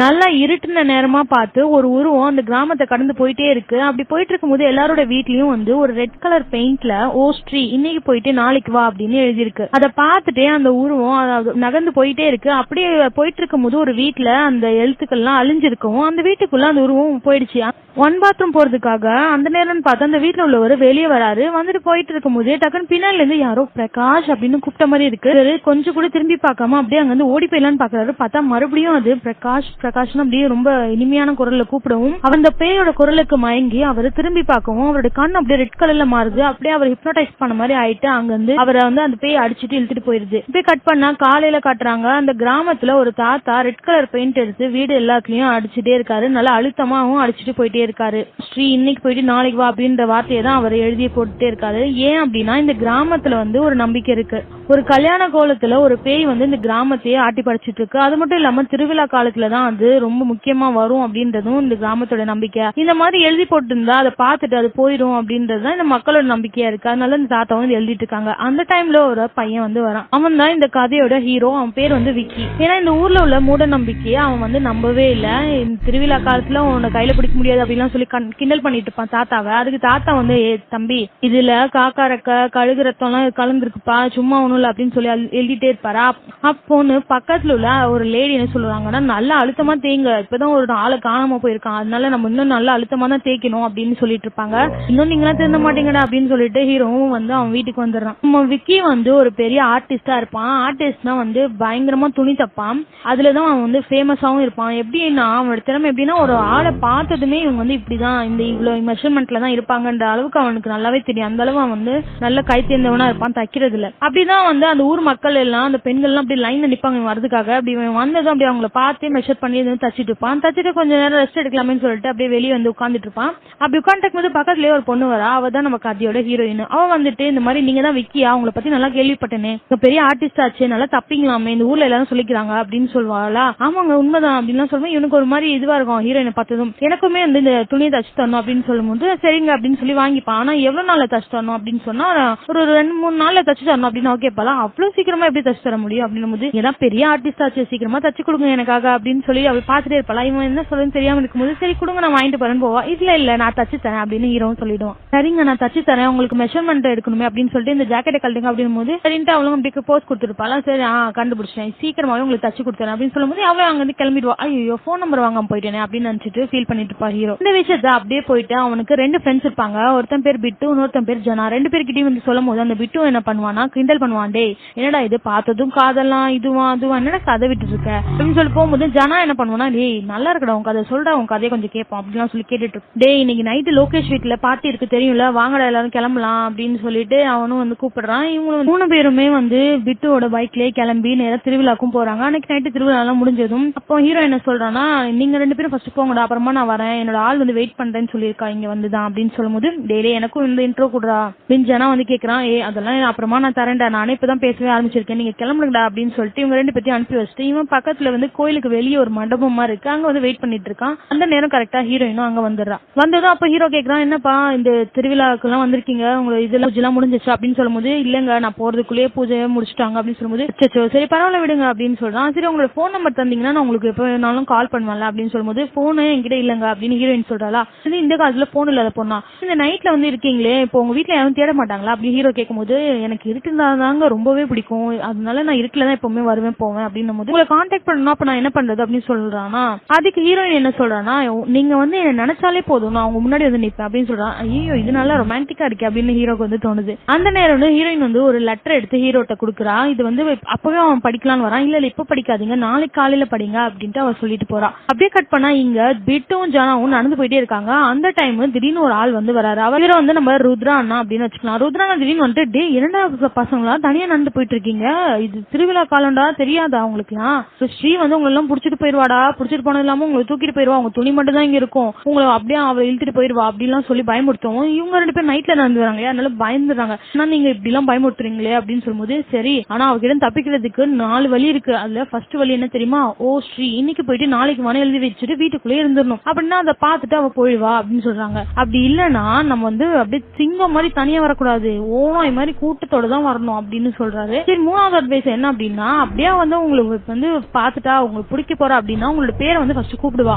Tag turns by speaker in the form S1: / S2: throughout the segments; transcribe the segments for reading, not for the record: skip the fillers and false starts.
S1: நல்லா இருட்டுன நேரமா பார்த்து ஒரு உருவம் அந்த கிராமத்தை கடந்து போயிட்டே இருக்கு. அப்படி போயிட்டு இருக்கும்போது எல்லாரோட வீட்லயும் வந்து ஒரு ரெட் கலர் பெயிண்ட்ல ஓஸ்ட்ரி இன்னைக்கு போயிட்டு நாளைக்கு வா அப்படின்னு எழுதியிருக்கு. அதை பார்த்துட்டே அந்த உருவம் நகர்ந்து போயிட்டே இருக்கு. அப்படியே போயிட்டு இருக்கும்போது ஒரு வீட்டுல அந்த எழுத்துக்கள்லாம் அழிஞ்சிருக்கவும் அந்த வீட்டுக்குள்ள அந்த உருவம் போயிடுச்சு. ஒன் பாத்ரூம் போறதுக்காக அந்த நேரம்னு பார்த்து அந்த வீட்டுல உள்ளவர் வெளியே வராரு. வந்துட்டு போயிட்டு இருக்கும்போது டக்குன்னு பின்னால இருந்து யாரோ பிரகாஷ் அப்படின்னு கூப்பிட்ட மாதிரி இருக்கு. கொஞ்சம் கூட திரும்பி பார்க்காம அப்படியே அங்க வந்து ஓடி போயிடலான்னு பாக்குறாரு. பார்த்தா மறுபடியும் அது பிரகாஷ் பிரகாஷ்னு அப்படியே ரொம்ப இனிமையான குரல்ல கூப்பிடவும் அந்த பேயோட குரலுக்கு மயங்கி அவர் திரும்பி பார்க்கவும் அவரோட கண் அப்படியே ரெட் கலர்ல மாறுது. அப்படியே அவர் ஹிப்னோடைஸ் பண்ண மாதிரி ஆயிட்டு அங்க வந்து அவரை வந்து அந்த பேய் அடிச்சுட்டு இழுத்துட்டு போயிருது. இப்ப கட் பண்ணா காலையில காட்டுறாங்க. அந்த கிராமத்துல ஒரு தாத்தா ரெட் கலர் பெயிண்ட் எடுத்து வீடு எல்லாத்துலயும் அடிச்சுட்டே இருக்காரு. நல்லா அழுத்தமாவும் அடிச்சுட்டு போயிட்டே இருக்காரு. ஸ்ரீ இன்னைக்கு போயிட்டு நாளைக்கு வா அப்படின்ற வார்த்தையை தான் அவர் எழுதி போட்டுட்டே இருக்காரு. ஏன் அப்படின்னா இந்த கிராமத்துல வந்து ஒரு நம்பிக்கை இருக்கு. ஒரு கல்யாண கோலத்துல ஒரு பேய் வந்து இந்த கிராமத்தையே ஆட்டி படைச்சிட்டு இருக்கு. அது மட்டும் இல்லாம திருவிழா காலத்துலதான் அது ரொம்ப முக்கியமா வரும் அப்படின்றதும் இந்த கிராமத்தோட நம்பிக்கை. இந்த மாதிரி எழுதி போட்டு இருந்தா அதை பார்த்துட்டு அது போயிடும் அப்படின்றதுதான் இந்த மக்களோட நம்பிக்கையா இருக்கு. அதனால இந்த தாத்தா வந்து எழுதிட்டு இருக்காங்க. அந்த டைம்ல ஒரு பையன் வந்து வரான். அவன் தான் இந்த கதையோட ஹீரோ. அவன் பேர் வந்து விக்கி. ஏன்னா இந்த ஊர்ல உள்ள மூட நம்பிக்கையை அவன் வந்து நம்பவே இல்லை. இந்த திருவிழா காலத்துல உன்னை கையில பிடிக்க முடியாது அப்படின்லாம் சொல்லி கிண்டல் பண்ணிட்டு இருப்பான் தாத்தாவை. அதுக்கு தாத்தா வந்து தம்பி இதுல காக்கா ரெக்க கழுகு ரத்தம் எல்லாம் கலந்துருக்குப்பா, சும்மா ஒண்ணும் இல்ல அப்படின்னு சொல்லி எழுதிட்டே இருப்பாரா. அப்போன்னு பக்கத்துல உள்ள ஒரு லேடி என்ன சொல்லுவாங்கன்னா நல்லா அழுத்தமா தேங்க, இப்பதான் ஒரு ஆளை காணாம போயிருக்கான், அதனால நம்ம இன்னும் நல்லா அழுத்தமா தான் தேய்க்கணும் அப்படின்னு சொல்லிட்டு இருப்பாங்க. இன்னும் நீங்களாம் திருந்த மாட்டீங்கடா அப்படின்னு சொல்லிட்டு ஹீரோவும் வந்து அவன் வீட்டுக்கு வந்துடுறான். நம்ம விக்கி வந்து ஒரு பெரிய ஆர்டிஸ்டா இருப்பான். ஆர்டிஸ்ட்னா வந்து பயங்கரமா துணி தப்பான். அதுலதான் அவன் வந்து ஃபேமஸாவும் இருப்பான். எப்படின்னா அவனோட திறமை எப்படின்னா ஒரு ஆளை பார்த்ததுமே இவங்க வந்து இப்படிதான் இந்த இவ்வளவு மெஷர்மெண்ட்ல தான் இருப்பாங்கன்ற அளவுக்கு அவனுக்கு நல்லாவே தெரியும். அந்த அளவு அவன் வந்து நல்ல கை தேர்ந்தவனா இருப்பான் தைக்கிறதுல. அப்படிதான் வந்து அந்த ஊர் மக்கள் எல்லாம் அந்த பெண்கள் எல்லாம் அப்படி லைன்ல நிப்பாங்க வரதுக்காக. அப்படி வந்ததும் அப்படி அவங்கள பார்த்து மெஷர் பண்ணி தச்சிட்டு இருப்பான். தச்சிட்டு கொஞ்ச நேரம் ரெஸ்ட் எடுக்கலாமேன்னு சொல்லிட்டு அப்படியே வெளியே வந்து உட்காந்துட்டு இருப்பான். அப்படி உட்காந்துட்டு போது பக்கத்துலயே ஒரு பொண்ணு வரா. அவ தான் நம்ம கதையோட ஹீரோயின். அவன் வந்துட்டு இந்த மாதிரி நீங்க தான் விக்கியா, அவங்கள பத்தி நல்லா கேள்விப்பட்டேனே, பெரிய ஆர்டிஸ்ட் ஆச்சு, நல்லா தப்பிங்களாமே, இந்த ஊர்ல எல்லாரும் சொல்லிக்கிறாங்க அப்படின்னு சொல்லுவாளா. ஆமாங்க உண்மைதான் அப்படின்னு சொல்லுவேன். இவனுக்கு ஒரு மாதிரி இதுவா இருக்கும் ஹீரோயினை பார்த்ததும். எனக்குமே வந்து இந்த துணியை தச்சு தரணும் அப்படின்னு சொல்லும்போது சரிங்க அப்படின்னு சொல்லி வாங்கிப்பான். ஆனா எவ்வளவு நாள்ல தச்சு தரணும் அப்படின்னு சொன்னா ஒரு 2-3 நாள்ல தச்சு தரணும் அப்படின்னு ஓகேப்பாளா. அவ்வளவு சீக்கிரமா எப்படி தச்சு தர முடியும் அப்படின்னு போது ஏதாவது பெரிய ஆர்டிஸ்ட் ஆச்சு, சீக்கிரமா தச்சு கொடுங்க எனக்காக அப்படின்னு சொல்லி அவள் பாத்துட்டே இருப்பாளா. இவன் என்ன சொல்லுன்னு தெரியாம இருக்கும்போது சரி கொடுங்க நான் வாங்கிட்டு போறேன்னு போவா. இல்ல நான் தச்சு தரேன் அப்படின்னு ஹீரோவும் சொல்லிடுவான். சரிங்க நான் தச்சு தரேன், உங்களுக்கு மெஷர்மெண்ட் எடுக்கணுமே அப்படின்னு சொல்லிட்டு இந்த ஜாக்கெட்டை கழட்டுங்க அப்படின்னு போது சரின்ட்டு அவளும் அப்படி போஸ்ட் கொடுத்துருப்பாளா. சரி கண்டுபிடிச்சேன், சீக்கிரமாவே உங்களுக்கு தச்சு கொடுத்தேன் அப்படின்னு சொல்லும்போது அவன் அங்க இருந்து கிளம்பிடுவா. ஐயோ போன் நம்பர் வாங்காம போயிட்டேனே அப்படின்னு நினைச்சிட்டு ஃபீல் பண்ணிட்டு இருப்பா ஹீரோ. இந்த விஷயத்த அப்படியே போயிட்டு அவனுக்கு 2 ஃப்ரெண்ட்ஸ் இருப்பாங்க. ஒருத்தன் பேர் பிட்டு, இன்னொருத்தன் பேர் ஜனா. 2 பேர்கிட்டயும் வந்து சொல்லும் போது அந்த பிட்டு என்ன பண்ணுவானா கிண்டல் பண்ணுவான். டே என்னடா இது பார்த்ததும் காதெல்லாம் இதுவா என்னடா கதை விட்டு இருக்க அப்படின்னு சொல்லி போகும்போது ஜனா என்ன பண்ணுவானா, டேய் நல்லா இருக்கடா உன் கதை சொல்றா, உன் கதையை கொஞ்சம் கேட்போம் அப்படின்லாம் சொல்லி கேட்டுட்டு டேய் இன்னைக்கு நைட்டு லோகேஷ் வீட்டுல பார்ட்டி இருக்கு தெரியும்ல, வாங்கடா எல்லாரும் கிளம்பலாம் அப்படின்னு சொல்லிட்டு அவனும் வந்து கூப்பிடுறான். இவங்க 3 பேருமே வந்து பிட்டுவோட பைக்லயே கிளம்பி நேரம் திருவிழாக்கும் போறாங்க. அன்னைக்கு நைட்டு திருவிழா எல்லாம் முடிஞ்சதும் அப்போ ஹீரோ என்ன சொல்றானா, நீங்க 2 பேரும் ஃபர்ஸ்ட் போங்கடா, அப்புறமா நான் வரேன், என்னோட ஆள் வந்து வெயிட் பண்றேன்னு சொல்லியிருக்கா இங்க வந்துதான் அப்படின்னு சொல்லும்போது டெய்லி எனக்கும் இந்த இன்ட்ரோ கொடுறா அப்படின்னு ஜனா வந்து கேட்கறான். அதெல்லாம் அப்புறமா நான் தரேன்டா, நானே இப்பதான் பேசவே ஆரம்பிச்சிருக்கேன், நீங்க கிளம்புங்கடா அப்படின்னு சொல்லிட்டு இவங்க 2 பேரையும் அனுப்பி வச்சுட்டு இவன் பக்கத்துல வந்து கோயிலுக்கு வெளியே ஒரு மண்டபமா இருக்கு, அங்க வந்து வெயிட் பண்ணிட்டு இருக்கான். அந்த நேரம் கரெக்டா ஹீரோயினும் அங்க வந்துடுறான். வந்ததும் அப்ப ஹீரோ கேட்கறான், என்னப்பா இந்த திருவிழாக்கு எல்லாம் வந்திருக்கீங்க, உங்க இதெல்லாம் பூஜை எல்லாம் முடிஞ்சிச்சு அப்படின்னு சொல்லும்போது இல்லங்க நான் போறதுக்குள்ளேயே பூஜையை முடிச்சுட்டாங்க அப்படின்னு சொல்லும்போது சரி பரவாயில்ல விடுங்க அப்படின்னு சொல்றான். சரி உங்களோட போன் நம்பர் தந்தீங்கன்னா நான் உங்களுக்கு எப்ப வேணாலும் கால் பண்ணுவேன்ல அப்படின்னு சொல்லும்போது போனு என்கிட்ட இல்லங்க அப்படின்னு ஹீரோயின் சொல்றாளா. இந்த காலத்துல போன் இல்லாத பொண்ணா, இந்த நைட்ல வந்து இருக்கீங்களே இப்போ உங்க வீட்டுல யாரும் தேட மாட்டாங்களா அப்படின்னு ஹீரோ கேட்கும்போது எனக்கு இருக்குதாங்க ரொம்பவே பிடிக்கும், அதனால நான் இருக்குலதான் எப்பவுமே வருவேன் போவேன் அப்படின்னு போது உங்களை கான்டாக்ட் பண்ணணும் அப்ப நான் என்ன பண்றது அப்படின்னு சொல்றானா. அதுக்கு ஹீரோயின் என்ன சொல்றானா, நீங்க வந்து என்ன நினைச்சாலே போதும் நான் அவங்க முன்னாடி வந்து நிப்பேன் அப்படின்னு சொல்றான். ஐயோ இது நல்லா ரொமான்டிக்கா இருக்கு அப்படின்னு ஹீரோக்கு வந்து தோணுது. அந்த நேரம் ஹீரோயின் வந்து ஒரு லெட்டர் எடுத்து ஹீரோட்ட கொடுக்குறா. இது வந்து அப்பவே அவன் படிக்கலான்னு வரான். இல்ல இப்ப படிக்காதீங்க நாளைக்கு காலையில படிங்க அப்படின்ட்டு அவ சொல்லிட்டு போறா. அப்படியே கட் பண்ணா இங்க பிட்டும் ஜானாவும் நடந்து போயிட்டே இருக்காங்க. அந்த டைம் திடீர்னு ஒரு ஆள் வந்து வராரு. அவர் வந்து நம்ம ருத்ரா அண்ணா அப்படின்னு வச்சுக்கலாம். ருத்ரா திடீர்னு வந்துட்டு டே இரண்டா பசங்களா தனியா நடந்து போயிட்டு இருக்கீங்க, இது திருவிழா காலம்டா தெரியாதா அவங்களுக்குலாம், ஸ்ரீ வந்து உங்களை எல்லாம் புடிச்சிட்டு போயிருவாடா, புடிச்சிட்டு போனது இல்லாம உங்களை தூக்கிட்டு போயிருவா, உங்க துணி மட்டும் தான் இங்க இருக்கும், உங்களை அப்படியே அவ இழுத்துட்டு போயிருவா அப்படின்லாம் சொல்லி பயமுறுத்துவோம். இவங்க 2 பேரும் நைட்ல நடந்து வராங்க, அதனால பயந்துடுறாங்க. ஆனா நீங்க இப்படி எல்லாம் பயமுறுத்துறீங்களே அப்படின்னு சொல்லும்போது சரி ஆனா அவகிட்ட தப்பிக்கிறதுக்கு 4 வழி இருக்கு. அதுல ஃபர்ஸ்ட் வழி என்ன தெரியுமா, ஓ ஸ்ரீ இன்னைக்கு போயிட்டு நாளைக்கு மன எழுதி வச்சுட்டு வீட்டுக்குள்ளே இருந்துடணும் அப்படின்னா அதை பார்த்து பாத்துட்டு அவ போயிடுவா அப்படின்னு சொல்றாங்க. அப்படி இல்லன்னா நம்ம வந்து அப்படியே சிங்கம் மாதிரி தனியா வரக்கூடாது, ஓனாய் மாதிரி கூட்டத்தோட தான் வரணும் அப்படின்னு சொல்றாரு. சரி, மூணாவது அட்வைஸ் என்ன அப்படின்னா, அப்படியே வந்து உங்களுக்கு வந்து பாத்துட்டா உங்களுக்கு பிடிக்க போற அப்படின்னா உங்களோட பேரை வந்து ஃபர்ஸ்ட் கூப்பிடுவா.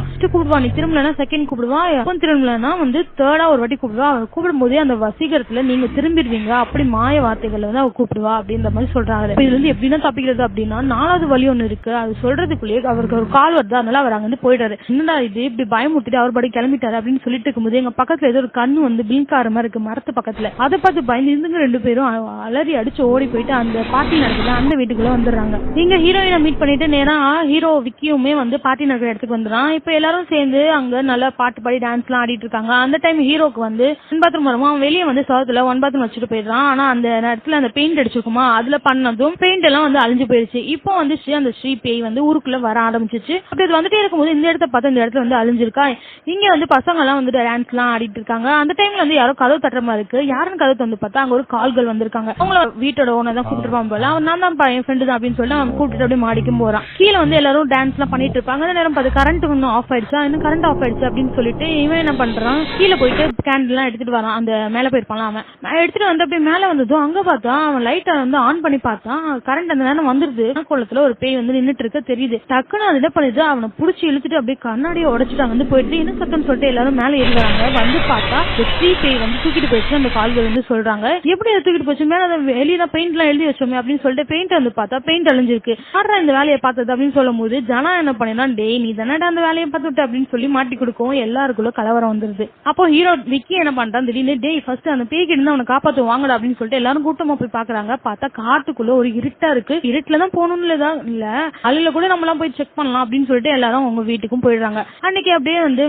S1: நீ திரும்பலன்னா செகண்ட் கூப்பிடுவா, திரும்பலன்னா வந்து தேர்டா ஒரு வாட்டி கூப்பிடுவா. அவர் கூப்பிடும் போதே அந்த வசீகரத்துல நீங்க திரும்பிடுவீங்க, அப்படி மாய வார்த்தைகள் வந்து அவ கூப்பிடுவா அப்படின்ற மாதிரி சொல்றாரு. இதுல இருந்து எப்படின்னா தப்பிக்கிறது அப்படின்னா, 4வது வழி ஒண்ணு இருக்கு. அது சொல்றதுக்குள்ளேயே அவருக்கு ஒரு கால் வருது, அதனால அவர் அங்க இருந்து போயிட்டாரு. என்னடா இது இப்படி பயமுறுத்திட்டு அவர் படி கிளம்பிட்டாரு அப்படின்னு சொல்லிட்டு இருக்கும்போது எங்க பக்கத்துல ஏதோ ஒரு கண்ணு வந்து பிளிங்க் ஆற மாதிரி இருக்கு மரத்து பக்கத்துல. அதை பார்த்து பயந்து இருந்துங்க 2 பேரும் அலறி அடிச்சு ஓடி போயிட்டு அந்த பார்ட்டி நடக்குது அந்த வீட்டுக்குள்ள வந்துடுறாங்க. நீங்க ஹீரோயினை மீட் பண்ணிட்டு நேரா ஹீரோ விக்கியுமே வந்து பார்ட்டி நடக்கிற இடத்துக்கு வந்துடுறான். இப்ப எல்லாரும் சேர்ந்து அங்க நல்லா பாட்டு பாடி டான்ஸ் எல்லாம் ஆடிட்டு இருக்காங்க. அந்த டைம் ஹீரோக்கு வந்து ஒன் பாத்ரூம் வருமா, அவன் வெளியே வந்து சோத்துல ஒன் பாத்ரூம் வச்சுட்டு போயிடுறான். ஆனா அந்த இடத்துல அந்த பெயிண்ட் அடிச்சிருக்குமா, அதுல பண்ணதும் பெயிண்ட் எல்லாம் வந்து அழிஞ்சு போயிடுச்சு. இப்போ வந்து அந்த ஸ்ரீ பேய் வந்து ஊருக்குள்ள வர ஆரம்பிச்சிச்சு. அப்படி அது வந்துட்டே இருக்கும்போது இந்த இடத்த பார்த்து இந்த இடத்துல வந்து அழிஞ்சிருக்கா. இங்க வந்து பசங்க எல்லாம் வந்து டான்ஸ் எல்லாம் ஆடிட்டு இருக்காங்க. அந்த டைம்ல வந்து யாரோ கதவு தட்டுற மாதிரி இருக்கு. யாருன்னு கதவு வந்து பார்த்தா அங்க ஒரு கால்கள் வந்திருக்காங்க. அவங்கள வீட்டோட ஓனர் தான் கூப்பிட்டுருப்பான் போல. அவன் நான் தான் என் ஃப்ரெண்டு தான் அப்படின்னு சொல்லிட்டு அவன் கூப்பிட்டு அப்படியே மாடிக்கும் போறான். கீழே வந்து எல்லாரும் டான்ஸ் எல்லாம் பண்ணிட்டு இருப்பாங்க. அந்த நேரம் பார்த்து கரண்ட் இன்னும் ஆஃப் ஆயிடுச்சா, இன்னும் கரண்ட் ஆஃப் ஆயிடுச்சு அப்படின்னு சொல்லிட்டு இவன் என்ன பண்றான், கீழே போயிட்டு கேண்டில் எல்லாம் எடுத்துட்டு வரான். அந்த மேல போயிருப்பான் அவன் எடுத்துட்டு வந்து அப்படியே மேல வந்ததும் அங்க பார்த்தா அவன் லைட்டை வந்து ஆன் பண்ணி பார்த்தான். கரண்ட் அந்த நேரம் வந்துருது. குளத்துல ஒரு பேய் வந்து நின்னுட்டு இருக்க தெரியுது. டக்குன்னு அது என்ன பண்ணுது, அவனை புடிச்சு இழுத்துட்டு அப்படியே கண்ணாடியை உடைச்சிட்டு வந்து போயிட்டு என்ன சத்தம்னு சொல்லிட்டு எல்லாரும் மேல ஏறுறாங்க. வந்து பார்த்தா ஸ்ரீ பேய் வந்து தூக்கிட்டு போயிடுச்சு. அந்த கால்கள் வந்து சொல்றாங்க, எப்படி அதை தூக்கிட்டு போச்சு, மேல வெளியே பெயிண்ட் எல்லாம் எழுதி வச்சோமே அப்படின்னு சொல்லிட்டு பெயிண்ட் வந்து பார்த்தா பெயிண்ட் அழிஞ்சிருக்கு. ஆடுறா இந்த வேலையை பார்த்தது அப்படின்னு சொல்லும் போது ஜனா என்ன பண்ணினா, டேய் நீ தானடா அந்த வேலையை பார்த்துட்டு அப்படின்னு சொல்லி மாட்டி கொடுக்கும். எல்லாருக்குள்ள கலவரம் வந்துருது. அப்போ ஹீரோ விக்கி என்ன பண்றான், திடீர்னு டேய் ஃபர்ஸ்ட் அந்த பேய்கிட்ட இருந்து அவனை காப்பாத்து வாங்கடா அப்படின்னு சொல்லிட்டு எல்லாரும் கூட்டமா போய் பாக்குறாங்க. பார்த்தா காட்டுக்குள்ள ஒரு இருட்டா இருக்கு. இருட்டுல தான் போகணும்னு இல்ல அதுல கூட நம்ம எல்லாம் போய் செக் பண்ணலாம் அப்படின்னு சொல்லிட்டு எல்லாரும் அவங்க வீட்டுக்கும் போயிடுறாங்க. அன்னைக்கு அப்படியே வந்து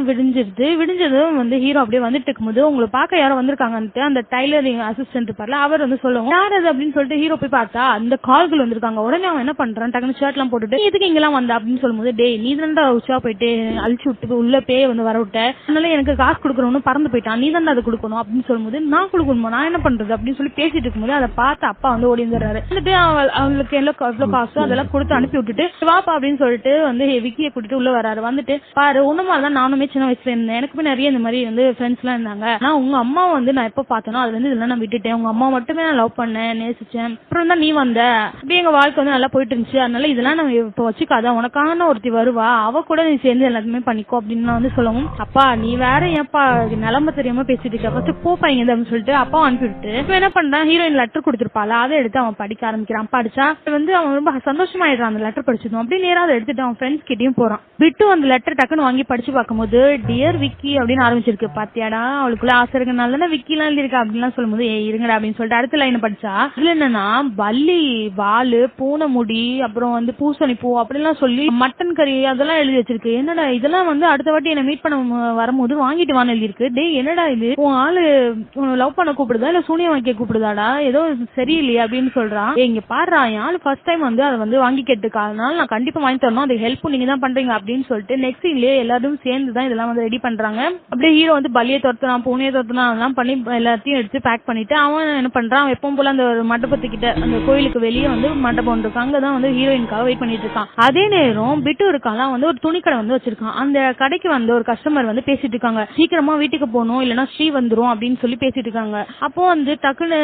S1: விடிஞ்சதும் வந்து ஹீரோ அப்படியே வந்துட்டு இருக்கும்போது உங்களை பார்க்க யாரும் வந்திருக்காங்கன்ட்டு அந்த டைலரிங் அசிஸ்டன்ட் இருப்பார்ல அவர் வந்து சொல்லுவோம், யார் அது அப்படின்னு சொல்லிட்டு ஹீரோ போய் பார்த்தா அந்த கால்கள் வந்திருக்காங்க. உடனே அவன் என்ன பண்றான், டக்குனு ஷர்ட் எல்லாம் போட்டுட்டு எதுக்கு இங்கெல்லாம் வந்தா அப்படின்னு சொல்லும்போது, டேய் நீ தான்டா உச்சா போயிட்டு அழிச்சு விட்டு உள்ள பேய வந்து வர விட்ட, அதனால எனக்கு காசு கொடுக்கறவனு பறந்து போயிட்டான், நீ தான்டா அதை கொடுக்கணும் அப்படின்னு சொல்லும்போது, நான் கொடுக்கணுமா, நான் என்ன பண்றது அப்படின்னு சொல்லி பேசிட்டு இருக்கும்போது அதை பார்த்து அப்பா வந்து ஓடி வந்துடுறாரு. வந்துட்டு அவளுக்கு எவ்வளவு காசோ அதெல்லாம் கொடுத்து அனுப்பி விட்டுட்டு வாப்பா அப்படின்னு சொல்லிட்டு வந்து விக்கியை கூட்டிட்டு உள்ள வராரு. வந்துட்டு பாரு ஒண்ணு மாதிரிதான் நானுமே சின்ன வயசுல இருந்தேன், எனக்குமே நிறைய இந்த மாதிரி வந்து ஃப்ரெண்ட்ஸ் எல்லாம் இருந்தாங்க. நான் உங்க அம்மா வந்து நான் எப்ப பார்த்தனோ அதுல இருந்து இதெல்லாம் நான் விட்டுட்டேன், உங்க அம்மா மட்டுமே நான் லவ் பண்ணேன் நேசிச்சேன், அப்புறம் தான் நீ வந்த, அப்படியே எங்க வாழ்க்கை வந்து நல்லா போயிட்டு இருந்துச்சு, அதனால இதெல்லாம் நான் இப்ப வச்சுக்காத, உனக்கான ஒருத்தி வருவா அவ கூட நீ சேர்ந்து எல்லாத்துமே பண்ணிக்கோ அப்படின்னு வந்து சொல்லவும், அப்பா நீ வேற ஏப்பா நிலம தெரியாம பேசிட்டு இருக்க, ஃபர்ஸ்ட் போப்பாங்க அப்படின்னு சொல்லிட்டு அப்பா அனுப்பிவிட்டு இப்ப என்ன பண்றான், ஹீரோயின் லெட்டர் கொடுத்திருப்பாள் அதை எடுத்து அவன் படிக்க ஆரம்பிக்கிறான். படிச்சா வந்து அவன் ரொம்ப சந்தோஷமாயிடுறான் அந்த லெட்டர் படிச்சதும். அப்படியே நேரா அதை எடுத்துட்டு அவன் ஃப்ரெண்ட்ஸ் கிட்டயும் போறான். விட்டு அந்த லெட்டர் டக்குன்னு வாங்கி படிச்சு பார்க்கும்போது டியர் விக்கி அப்படின்னு ஆரம்பிச்சிருக்கு. பாத்தியாடா அவளுக்குள்ள ஆசை இருக்கனால விக்கி எல்லாம் எழுதிருக்கா அப்படின்லாம் சொல்லும்போது இருங்கடா அப்படின்னு சொல்லிட்டு அடுத்த லைன் படிச்சா இதுல என்னன்னா பல்லி வாலு பூனை முடி அப்புறம் வந்து பூசணி பூ அப்படிலாம் சொல்லி மட்டன் கறி அதெல்லாம் எழுதி வச்சிருக்கு. என்னடா இதெல்லாம் வந்து அடுத்த வாட்டி என்ன மீட் பண்ண வரும்போது வாங்கிட்டு வான்னு எழுதிருக்கு. டேய் என்னடா இது, உன் ஆளு லவ் பண்ண கூப்பிடுதா இல்ல சூனியம் வாங்கி கூப்பிடுதாடா, ஏதோ சரியில்லையா அப்படின்னு சொல்றான். இங்க பாடுறா என் ஆளு ஃபர்ஸ்ட் டைம் வந்து அதை வந்து வாங்கி கேட்டுக்கா, அதனால நான் கண்டிப்பா வாங்கி தரணும், அது ஹெல்ப் நீங்க தான் பண்றீங்க அப்படின்னு சொல்லிட்டு நெக்ஸ்ட் சீன்லயே எல்லாரும் சேர்ந்து தான் இதெல்லாம் வந்து ரெடி பண்றாங்க. அப்படியே ஹீரோ வந்து பல்லியை துரத்துறான் பூனையை துரத்துறான் அதெல்லாம் பண்ணி எல்லாத்தையும் எடுத்து பேக் பண்ணிட்டு அவன் என்ன பண்றான், எப்பவும் போல அந்த ஒரு மண்டபத்துக்கிட்ட அந்த கோயிலுக்கு வெளியே வந்து மண்டபம் இருக்கு, அங்கதான் வந்து ஹீரோயின்காக வெயிட் பண்ணிட்டு இருக்கான். அதே நேரம் பிட்டு இருக்கான் வந்து ஒரு துணிக்கடை வந்து வச்சிருக்கான். அந்த கடைக்கு வந்து ஒரு கஸ்டமர் வந்து பேசிட்டு இருக்காங்க, சீக்கிரமா வீட்டுக்கு போகணும் இல்லன்னா ஸ்ரீ வந்துரும் அப்படின்னு சொல்லி பேசிட்டு இருக்காங்க. அப்போ வந்து டக்குன்னு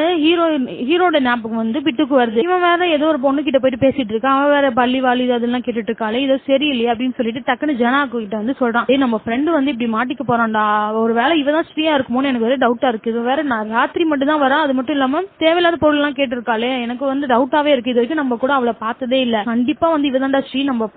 S1: ஹீரோட ஞாபகம் வந்து பிட்டுக்கு வருது. இவன் வேற ஏதோ ஒரு பொண்ணு கிட்ட போயிட்டு பேசிட்டு இருக்கான், அவன் வேற பள்ளி வாலி அதெல்லாம் கேட்டுட்டு இருக்காளே இது சரியில்லையே அப்படின்னு சொல்லிட்டு டக்குன்னு ஜனாக்கு கிட்ட வந்து சொல்றான், நம்ம ஃப்ரெண்டு வந்து இப்படி மாட்டிக்க போறான்டா, ஒரு வேலை இவதான் ஸ்ரீயா இருக்குமோன்னு எனக்கு வேற டவுட்டா இருக்கு, இது வேற நான் ராத்திரி மட்டும் தான் வரா, அது மட்டும் இல்லாம தேவையில்லாத பொருள் எல்லாம் கேட்டிருக்காளே எனக்கு வந்து டவுட்டாவே இருக்கு, இது வரைக்கும் நம்ம கூட அவளை பார்த்ததே இல்ல, கண்டிப்பா வந்து இவதான்டா ஸ்ரீ, நம்ம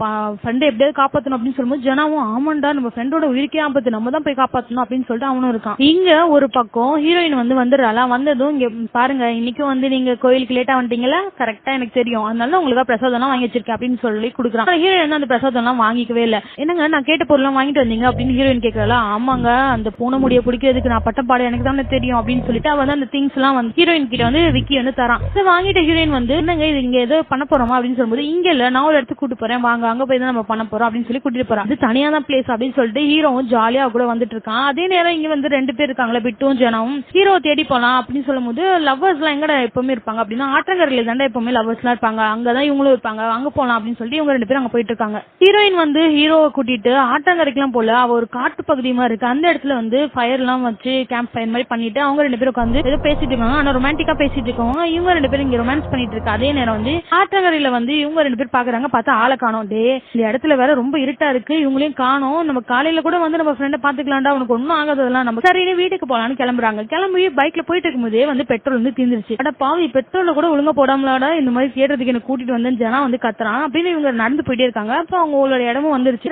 S1: ஃப்ரெண்டை எப்படியாவது காப்பாத்தணும் அப்படின்னு சொல்லும்போது ஜனாவும் ஆமாண்டா நம்ம ஃப்ரெண்டோட உயிருக்கே ஆபத்து நம்ம தான் போய் காப்பாத்தணும் அப்படின்னு சொல்லிட்டு அவனும் இருக்கான். இங்க ஒரு பக்கம் ஹீரோயின் வந்து வந்துடுறாளா, வந்ததும் இங்க பாருங்க இன்னைக்கும் வந்து நீங்க கோயிலுக்கு லேட்டா வந்துட்டீங்களா, கரெக்டா எனக்கு தெரியும், அதனால உங்களுக்கு பிரசாதம் எல்லாம் வாங்கி வச்சிருக்கேன் அப்படின்னு சொல்லி கொடுக்குறான். ஹீரோயின் அந்த பிரசாதம் எல்லாம் வாங்கிக்கவே இல்ல. என்னங்க நான் கேட்ட பொருள் வாங்கிட்டு வந்தீங்க அப்படின்னு ஹீரோயின் கேட்கறா. ஆமாங்க அந்த பூனை முடிய பிடிக்கிறதுக்கு நான் பட்ட பாடு எனக்கு தானே தெரியும் அப்படின்னு சொல்லிட்டு அவ வந்து அந்த திங்ஸ் எல்லாம் வந்து ஹீரோயின் கிட்ட வந்து விக்கி வந்து தரான். வாங்கிட்ட ஹீரோயின் வந்து என்னங்க இது இங்க ஏதோ பண்ண போறோமா அப்படின்னு சொல்லும்போது இங்க இல்ல நான் ஒரு இடத்துக்கு கூட்டு போறேன் வாங்க அங்க போய் தான் நம்ம பண்ண போறோம் அப்படின்னு சொல்லி கூட்டிட்டு போறான். அது தனியான பிளேஸ் அப்படின்னு சொல்லிட்டு ஹீரோவும் ஜாலியா கூட வந்துட்டு இருக்கான். அதே நேரம் இங்க வந்து 2 பேர் இருக்காங்களே பிட்டும் ஜனாவும் ஹீரோ தேடி போலாம் அப்படின்னு சொல்லும் போது லவ்வர்ஸ் எல்லாம் எங்கடா எப்பவுமே இருப்பாங்க அப்படின்னா ஆற்றங்கரையில தாண்டா எப்பவுமே லவ்வர்ஸ் எல்லாம் இருப்பாங்க, அங்கதான் இவங்களும் இருப்பாங்க, அங்க போலாம் அப்படின்னு சொல்லிட்டு இவங்க 2 பேரும் அங்க போயிட்டு இருக்காங்க. ஹீரோயின் வந்து ஹீரோவை கூட்டிட்டு ஆற்றங்கரைக்கு எல்லாம் போல அவ ஒரு காட்டு பகுதியுமா இருக்கு. அந்த இடத்துல வந்து ஃபயர் எல்லாம் வச்சு கேம்ப் ஃபயர் மாதிரி பண்ணிட்டு அவங்க 2 பேரும் உட்காந்து ஏதோ பேசிட்டு இருக்காங்க. ஆனா ரொமான்டிக்கா பேசிட்டு இருக்கவங்க இவங்க 2 பேரும் இங்க ரொமான்ஸ் பண்ணிட்டு இருக்கு. அதே நேரம் வந்து ஆற்றங்கரையில வந்து இவங்க 2 பேர் பாக்குறாங்க. பார்த்தா ஆளை காணோம். இந்த இடத்துல வேற ரொம்ப இருட்டா இருக்கு, இவங்களையும் காணோம். நம்ம காலையில கூட வந்து நம்ம ஃப்ரெண்ட பாத்துக்கலாம்டா, உனக்கு ஒன்னும் ஆகாததெல்லாம் நம்ம சரின்னு வீட்டுக்கு போலான்னு கிளம்புறாங்க. கிளம்பி பைக்ல போயிட்டு இருக்கும்போதே வந்து பெட்ரோல் வந்து தீர்ந்துருச்சு. அட பாவி, பெட்ரோல்ல கூட ஒழுங்கா போடாமலாடா இந்த மாதிரி தேடுறதுக்கு என்ன கூட்டிட்டு வந்தேன்னு ஜனா வந்து கத்துறான். அப்படின்னு இவங்க நடந்து போயிட்டே இருக்காங்க. அப்ப அவங்களோட இடமும் வந்துருச்சு.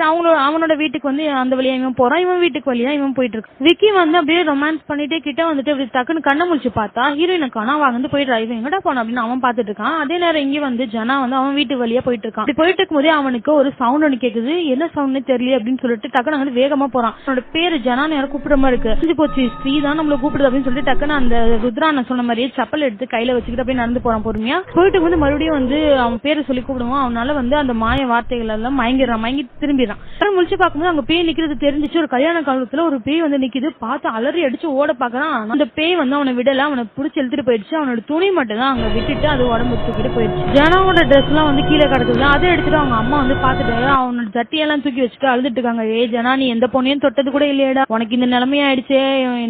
S1: அவனோட வீட்டுக்கு வந்து அந்த வழியா இவன் போறான், இவன் வீட்டுக்கு வழியா இவன் போயிட்டு இருக்கு. விக்கி வந்து அப்படியே ரொமான்ஸ் பண்ணிட்டே கிட்ட வந்துட்டு அப்படி டக்குன்னு கண்ண முழிச்சு பார்த்தா ஹீரோயினை காணா. அவன் வந்து போயிட்டு இவன் எங்கடா போன அப்படின்னு அவன் பாத்துட்டு இருக்கான். அதே நேரம் இங்க வந்து ஜனா வந்து அவன் வீட்டு வழியா போயிட்டு இருக்கான். அப்படி போயிட்டு இருக்கும் போதே அவனுக்கு ஒரு சவுண்ட் ஒண்ணு கேக்குது. என்ன சவுண்ட்னு தெரியல அப்படின்னு சொல்லிட்டு டக்குன்னு வந்து வேகமா போறான். அவனோட பேரு ஜனான்னு யாரும் கூப்பிடுற மாதிரி இருக்கு. இது போச்சு, ஸ்ரீ தான் நம்மள கூப்பிடுது அப்படின்னு சொல்லிட்டு டக்குன்னு அந்த ருத்ரான சொன்ன மாதிரியே சப்பல் எடுத்து கையில வச்சுக்கிட்டு அப்படியே நடந்து போறான் பொறுமையா. போயிட்டு வந்து மறுபடியும் வந்து அவன் பேரை சொல்லி கூப்பிடுவான். அவனால வந்து அந்த மாய வார்த்தைகள் எல்லாம் மயங்கி திரும்பிடுறான். முடிச்சு பார்க்கும்போது அங்க பேய் நிக்கிறது தெரிஞ்சிச்சு. ஒரு கல்யாண காலத்துல ஒரு பேய் வந்து நிக்குது. பார்த்து அலறி அடிச்சு ஓட பாக்குறான். அந்த பேய் வந்து அவனை விடல, அவனை புடிச்சு இழுத்துட்டு போயிடுச்சு. அவனோட துணி மட்டும் தான் அங்க விட்டுட்டு அது உடம்பு தூக்கிட்டு போயிடுச்சு. ஜனாவோட ட்ரெஸ் எல்லாம் வந்து கீழே கிடக்குது. அதை எடுத்துட்டு அவங்க அம்மா வந்து பாத்துட்டு அவனோட ஜட்டியெல்லாம் தூக்கி வச்சுட்டு அழுதுட்டு இருக்காங்க. ஜனா, நீ எந்த பொண்ணையும் தொட்டது கூட இல்லையடா, உனக்கு இந்த நிலைமையாயிடுச்சே,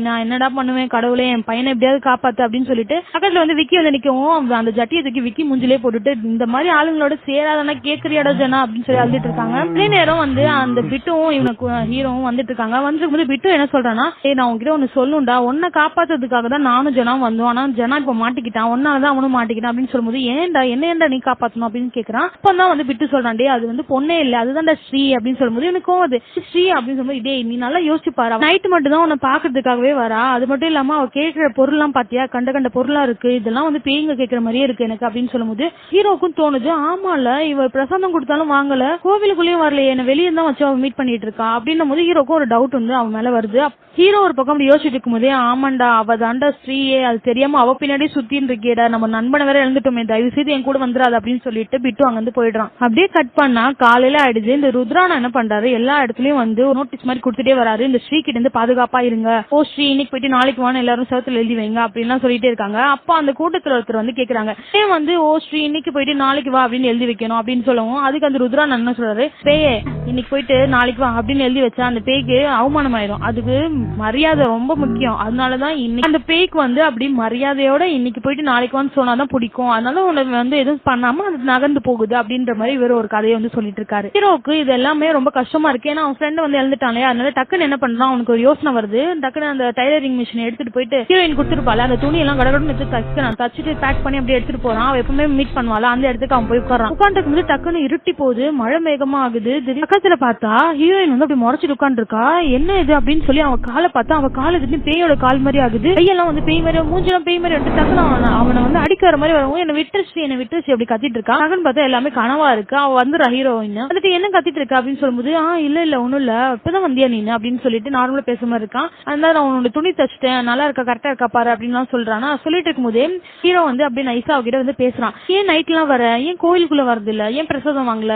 S1: நான் என்னடா பண்ணுவேன், கடவுளே என் பையனை எப்படியாவது காப்பாத்து அப்படின்னு சொல்லிட்டு பக்கத்துல வந்து விக்கி வந்து நிக்கவும் அந்த ஜட்டியை தூக்கி விக்கி முஞ்சிலே போட்டுட்டு இந்த மாதிரி ஆளுங்களோட சேராதானா கேக்குறியாடா ஜனா அப்படின்னு சொல்லி அழுதுட்டு இருக்காங்க. அதே நேரம் வந்து அந்த பிட்டும் இவனுக்கு ஹீரோவும் வந்துட்டு இருக்காங்க. வந்துருக்கும்போது பிட்டு என்ன சொல்றான்னா, நான் உங்ககிட்ட ஒன்னு சொல்லுண்டா, உன்னை காப்பாத்துறதுக்காக தான் நானும் ஜனாவும் வந்தோம். ஆனா ஜனா இப்ப மாட்டிக்கிட்டான், ஒன்னாலதான் அவனும் மாட்டிக்கிட்டான் அப்படின்னு சொல்லும்போது ஏன்டா என்ன நீ காப்பாத்தணும் அப்படின்னு கேக்குறான். அப்பதான் வந்து பிட்டு சொல்றான், அது வந்து பொண்ணே இல்ல, அதுதான் ஸ்ரீ அப்படின்னு சொல்லும்போது எனக்கு அது ஸ்ரீ அப்படின்னு சொல்லும்போது டே நீ நல்லா யோசிச்சு பாரு, நைட்டு மட்டும் தான் உன்னை பாக்குறதுக்காகவே வரா. அது மட்டும் இல்லாம அவ கேட்கிற பொருள் எல்லாம் பாத்தியா, கண்ட பொருளா இருக்கு, இதெல்லாம் வந்து பேய்ங்க கேட்கிற மாதிரியே இருக்கு எனக்கு அப்படின்னு சொல்லும்போது ஹீரோக்கும் தோணுது, ஆமால இவ பிரசாதம் கொடுத்தாலும் வாங்கல, கோவிலுக்குள்ளேயும் வரலையே, என்ன வெளியே தான் வச்சு அவன் மீட் பண்ணிட்டு இருக்கா அப்படின்னும் போது ஹீரோக்கும் ஒரு டவுட் வந்து அவன் மேல வருது. ஹீரோ ஒரு பக்கம் யோசிச்சுட்டு இருக்கும் போதே ஆமாண்டா அவ தாண்டா ஸ்ரீயே, அது தெரியாம அவ பின்னாடி சுத்தின்னு இருக்கேடா, நம்ம நண்பனை வேற எழுந்துட்டோமே, தயவு செய்து என் கூட வந்துடாது அப்படின்னு சொல்லிட்டு பிட்டு அங்க வந்து போயிடுறான். அப்படியே கட் பண்ணா காலையில ஆயிடுது. இந்த ருத்ரானா என்ன பண்றாரு, எல்லா இடத்துலயும் வந்து ஒரு நோட்டீஸ் மாதிரி கொடுத்துட்டே வராரு, இந்த ஸ்ரீ கிட்ட இருந்து பாதுகாப்பா இருங்க, ஓ ஸ்ரீ இன்னைக்கு போயிட்டு நாளைக்கு வாங்க எல்லாரும் சேவத்துல எழுதி வைங்க அப்படின்லாம் சொல்லிட்டே இருக்காங்க. அப்ப அந்த கூட்டத்துல ஒருத்தர் வந்து கேக்குறாங்க, ஏன் வந்து ஓ ஸ்ரீ இன்னைக்கு போயிட்டு நாளைக்கு வா அப்படின்னு எழுதி வைக்கணும் அப்படின்னு சொல்லவும் அதுக்கு அந்த ருத்ரானா என்ன சொல்றாரு, பேயே இன்னைக்கு போயிட்டு நாளைக்கு வா அப்படின்னு எழுதி வச்சா அந்த பேய்க்கு அவமானம் ஆயிரும், அதுக்கு மரியாதை ரொம்ப முக்கியம், அதனாலதான் இன்னைக்கு அந்த பேய்க்கு வந்து அப்படி மரியாதையோட இன்னைக்கு போயிட்டு நாளைக்கு வந்து சொன்னாதான் பிடிக்கும், அதனால உனக்கு வந்து எதுவும் பண்ணாம அது நகர்ந்து போகுது அப்படின்ற மாதிரி இவர் ஒரு கதையை வந்து சொல்லிட்டு இருக்காரு. ஹீரோக்கு இது எல்லாமே ரொம்ப கஷ்டமா இருக்கு, ஏன்னா அவன் ஃப்ரெண்ட் வந்து எழுந்துட்டானே, அதனால டக்குன்னு என்ன பண்றான், அவனுக்கு ஒரு யோசனை வருது, டக்குன்னு அந்த டைலரிங் மிஷினை எடுத்துட்டு போயிட்டு ஹீரோயின் கொடுத்துருப்பாள் அந்த துணி எல்லாம் கடகடன்னு வச்சு தச்சுட்டு பேக் பண்ணி அப்படியே எடுத்துட்டு போறான். அவன் எப்பவுமே மீட் பண்ணுவாள் அந்த இடத்துக்கு அவன் போய் உட்காந்துருக்கும் போது டக்குன்னு இருட்டி போகுது, மழை மேகமா ஆகுது. பக்கத்துல பார்த்தா ஹீரோயின் வந்து அப்படி முறைச்சிட்டு உட்காந்து இருக்கா, என்ன இது அப்படின்னு சொல்லி அவன் காலை பார்த்தா அவன் கால திடீர்னு பேயோட கால் மாதிரி ஆகுது, கையெல்லாம் வந்து பேய் மாதிரி, மூஞ்செல்லாம் பேய் மாதிரி எடுத்து டக்குன்னு அவனை வந்து அடிக்கிற மாதிரி வரவும் என்ன விட்டுருச்சு அப்படி கத்திட்டு இருக்கா. டக்குன்னு பார்த்தா எல்லாமே கனவா இருக்கு. அவன் வந்து ஹீரோயின் வந்துட்டு என்ன கத்திட்டு இருக்கா அப்படின்னு சொல்லும்போது இல்ல ஒண்ணும் இல்ல இப்பதான் வந்தியா நீ அப்படின்னு சொல்லிட்டு நார்மலா பேச மாதிரி இருக்கான். அதனால அவனோட துணி தச்சுட்டேன், நல்லா இருக்கா கரெக்டா இருக்கா பாரு அப்படின்னு சொல்றானா. சொல்லிட்டு இருக்கும் போதே ஹீரோ வந்து அப்படியே நைஸா அவகிட்ட வந்து பேசுறான், ஏன் நைட் எல்லாம் வர, ஏன் கோயிலுக்குள்ள வரது இல்ல, ஏன் பிரசாதம் வாங்கல,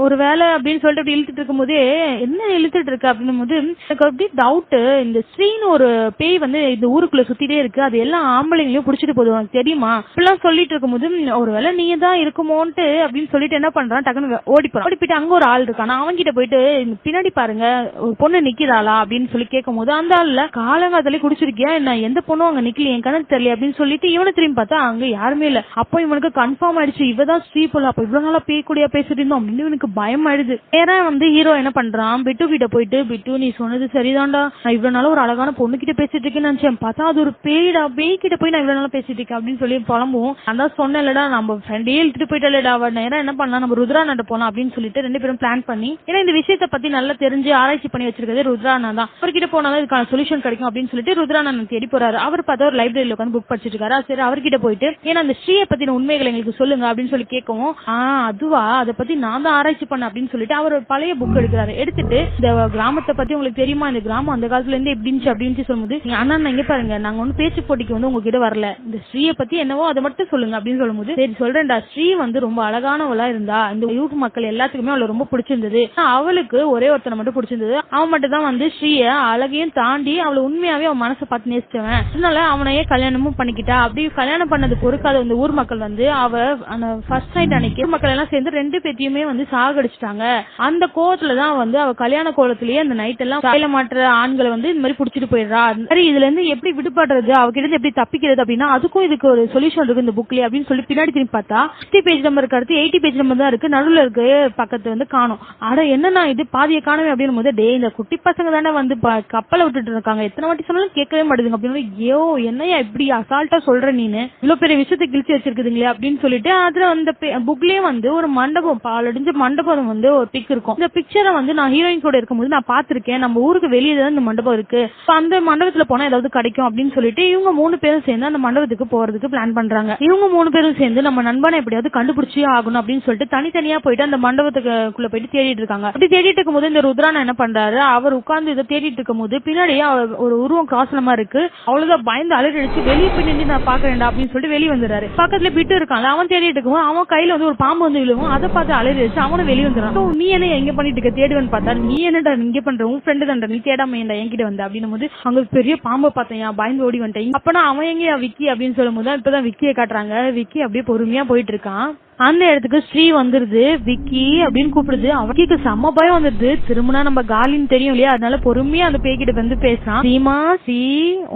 S1: ஒரு வேலை அப்படின்னு சொல்லிட்டு அப்படி இழுத்துட்டு இருக்கும் போதே என்ன இழுத்துட்டு இருக்கு அப்படின்னும் போது எனக்கு அப்படியே டவுட், இந்த ஸ்ரீன்னு ஒரு பேய் வந்து இந்த ஊருக்குள்ள சுத்திட்டே இருக்கு, அது எல்லா ஆம்பளைங்களையும் புடிச்சிட்டு போதும் தெரியுமா இப்பெல்லாம் சொல்லிட்டு இருக்கும் போது ஒரு வேலை நீ தான் இருக்குமோன்ட்டு அப்படின்னு சொல்லிட்டு என்ன பண்றான், டக்குன்னு ஓடி போயிட்டு அங்க ஒரு ஆள் இருக்கான், அவன்கிட்ட போயிட்டு பின்னாடி பாருங்க ஒரு பொண்ணு நிக்கிறாளா அப்படின்னு சொல்லி கேட்கும் போது அந்த ஆள்ல காலங்காத்தாலே குடிச்சிருக்கியா என்ன, எந்த பொண்ணும் அங்க நிக்கல, என் கணக்கு தெரியல அப்படின்னு சொல்லிட்டு இவனை திரும்பி பார்த்தா அங்க யாருமே இல்ல. அப்போ இவனுக்கு கன்ஃபார்ம் ஆயிடுச்சு இவதான் ஸ்ரீ போல, அப்ப இவ்வளவு நாளா பேய் கூடியா பேசிட்டு இருந்தோம் அப்படின்னு இவனுக்கு பயம் ஆயிடுது. வேற வந்து ஹீரோ என்ன பண்றான், பிட்டு கிட்ட போயிட்டு பிட்டு நீ சொன்னது சரிதான்டா, நான் இவ்வளவு நாள ஒரு அழகான பொண்ணு கிட்ட பேசிட்டு இருக்கேன்னு நினைச்சேன், பார்த்தா அது ஒரு பேய்டா, பேய் கிட்ட போய் நான் இவ்வளவு நாளா பேசிட்டு இருக்கேன் அப்படின்னு சொல்லி புலம்புவோம். அதான் சொன்னேன்லடா நம்ம ஃப்ரெண்டே இழுத்துட்டு போயிட்டாலேடா, அவ நேரம் என்ன பண்ணலாம் நம்ம ருத்ரானாட்ட போலாம் அப்படின்னு சொல்லிட்டு 2 பேரும் பிளான் பண்ணி, ஏன்னா இந்த விஷயத்தை பத்தி நல்லா தெரிஞ்சு ஆராய்ச்சி பண்ணி வச்சிருக்கிறது ருத்ரானா தான், அவர்கிட்ட போனாதான் இதுக்கான சொல்யூஷன் கிடைக்கும் அப்படின்னு சொல்லிட்டு ருத்ரானா தேடி போறாரு. அவர் பார்த்தா ஒரு லைப்ரரியில உட்காந்து புக் படிச்சிட்டு இருக்காரு. சரி அவர்கிட்ட போயிட்டு ஏன்னா அந்த ஸ்ரீயை பத்தின உண்மைகளை எங்களுக்கு சொல்லுங்க அப்படின்னு சொல்லி கேட்கவும் அதுவா அதை பத்தி நான் தான் ஆராய்ச்சி பண்ண அப்படின்னு சொல்லிட்டு அவர் ஒரு பழைய புக் எடுக்கிறாரு. எடுத்துட்டு இந்த கிராமத்தை பத்தி உங்களுக்கு தெரியுமா, இந்த கிராமம் அந்த காலத்துல இருந்து எப்படின்னு அப்படின்னு சொல்லும்போது ஆனா இங்க பாருங்க நாங்க ஒன்னும் பேச்சு போட்டிக்கு வந்து உங்ககிட்ட வரல, இந்த ஸ்ரீயை பத்தி என்னவோ அதை மட்டும் சொல்லுங்க அப்படின்னு சொல்லும்போது சரி சொல்றேன்டா, ஸ்ரீ வந்து ரொம்ப அழகானவளா இருந்தா, இந்த யூத் மக்கள் எல்லாத்துக்குமே அவளை ரொம்ப பிடிச்சிருந்தது, அவளுக்கு ஒரே ஒருத்தனை மட்டும் பிடிச்சிருந்தது, அவன் மட்டும் தான் வந்து ஸ்ரீய அழகையும் தாண்டி அவளை உண்மையாவே அவன் மனசை பார்த்து நேசிச்சவன், அதனால அவனையே கல்யாணமும் பண்ணிக்கிட்டா. அப்படி கல்யாணம் பண்ணது பொறுக்காத இந்த ஊர் மக்கள் வந்து அவ அந்த ஃபர்ஸ்ட் நைட் அன்னைக்கு மக்கள் எல்லாம் சேர்ந்து 2 பேத்தையுமே வந்து சாகடிச்சிட்டாங்க. அந்த கோவத்துலதான் வந்து அவ கல்யாண கோலத்திலேயே அந்த நைட் எல்லாம் காலையில மாற்ற ஆண்களை வந்து இந்த மாதிரி புடிச்சிட்டு போயிடுறா. சரி இதுல இருந்து எப்படி விடுபடுறது, அவகிட்ட இருந்து எப்படி தப்பிக்கிறது அப்படின்னா அதுக்கும் இதுக்கு ஒரு சொல்யூஷன் இருக்கு இந்த புக்லயே அப்படின்னு சொல்லி பின்னாடி திரும்பி பார்த்தா 60 பேஜ் நம்பர் அடுத்து 80 பேஜ் நம்பர் தான் இருக்கு. நடுவுல இருக்கு பக்கத்து வந்து காணும். அட என்னன்னா இது பாதியை காணவே அப்படின்னு போது டே இந்த குட்டி பசங்க தானே வந்து கப்பலை விட்டுட்டு இருக்காங்க, எத்தனை வாட்டி சொன்னாலும் கேட்கவே மாட்டேங்குது அப்படின்னு. ஐயோ என்னையா இப்படி அசால்ட்டா சொல்ற நீனு, இவ்வளவு பெரிய விஷயத்தை கிழிச்சு வச்சிருக்குதுங்களே அப்படின்னு சொல்லிட்டு அதுல அந்த புக்லயே வந்து ஒரு மண்டபம் பாலடிஞ்ச மண்டபம் வந்து ஒரு பிக் இருக்கும். இந்த பிக்சரை வந்து நான் ஹீரோயின் கூட இருக்கும்போது நான் பாத்திருக்கேன். நம்ம ஊருக்கு வெளியே தான் இந்த மண்டபம் இருக்கு, அந்த மண்டபத்துல போனா ஏதாவது கிடைக்கும் அப்படின்னு சொல்லிட்டு இவங்க 3 பேரும் சேர்ந்து அந்த மண்டபத்துக்கு போறதுக்கு பிளான் பண்றாங்க. இவங்க 3 பேரும் சேர்ந்து நம்ம நண்பனை எப்படியாவது கண்டுபிடிச்சே ஆகணும் அப்படின்னு சொல்லிட்டு தனித்தனியா போயிட்டு அந்த மண்டபத்துக்குள்ள போயிட்டு தேடிட்டு இருக்காங்க. அப்படி தேடிட்டு இருக்கும் போது இந்த ருத்ரானா என்ன பண்றாரு, அவர் உட்கார்ந்து இதை தேடிட்டு இருக்கும் போது பின்னாடியே ஒரு உருவம் கிராஸ்லமா இருக்கு. அவ்வளவுதான் பயந்து அலறடிச்சு வெளியே போய் நின்று நான் பாக்குறேன்டா அப்படின்னு சொல்லிட்டு வெளியே வந்துறாரு. பக்கத்துல பிட்டு இருக்காங்க, அவன் தேடிட்டு இருக்கும் அவன் கையில வந்து ஒரு பாம்பு வந்து விழுவும். அதை பார்த்து அலறடிச்சு அவனும் வெளியே வந்துறான். நீ என்ன எங்க பண்ணிட்டு இருக்க தேடுவன்னு பார்த்தா நீ என்னடா இங்க பண்ற, உன் ஃப்ரெண்டு தான்டா, நீ தேடாம ஏன்டா என்கிட்ட வந்த அப்படின்னும் போது அங்க பெரிய பாம்பை பார்த்தேன் பயந்து ஓடி வந்துட்டேன். அப்பனா அவன் எங்கயா விக்கி அப்படின்னு சொல்லும் போது இப்பதான் விக்கியை காட்டுறாங்க. விக்கி அப்படியே பொறுமையா போயிட்டு இருக்கான். அந்த இடத்துக்கு ஸ்ரீ வந்துருது, விக்கி அப்படின்னு கூப்பிடுது. அவக்கிக்கு செம்ம பயம் வந்துருது, திரும்பினா நம்ம காலின்னு தெரியும் இல்லையா, அதனால பொறுமையா அந்த பேய்கிட்ட வந்து பேசுறான். சீமா சி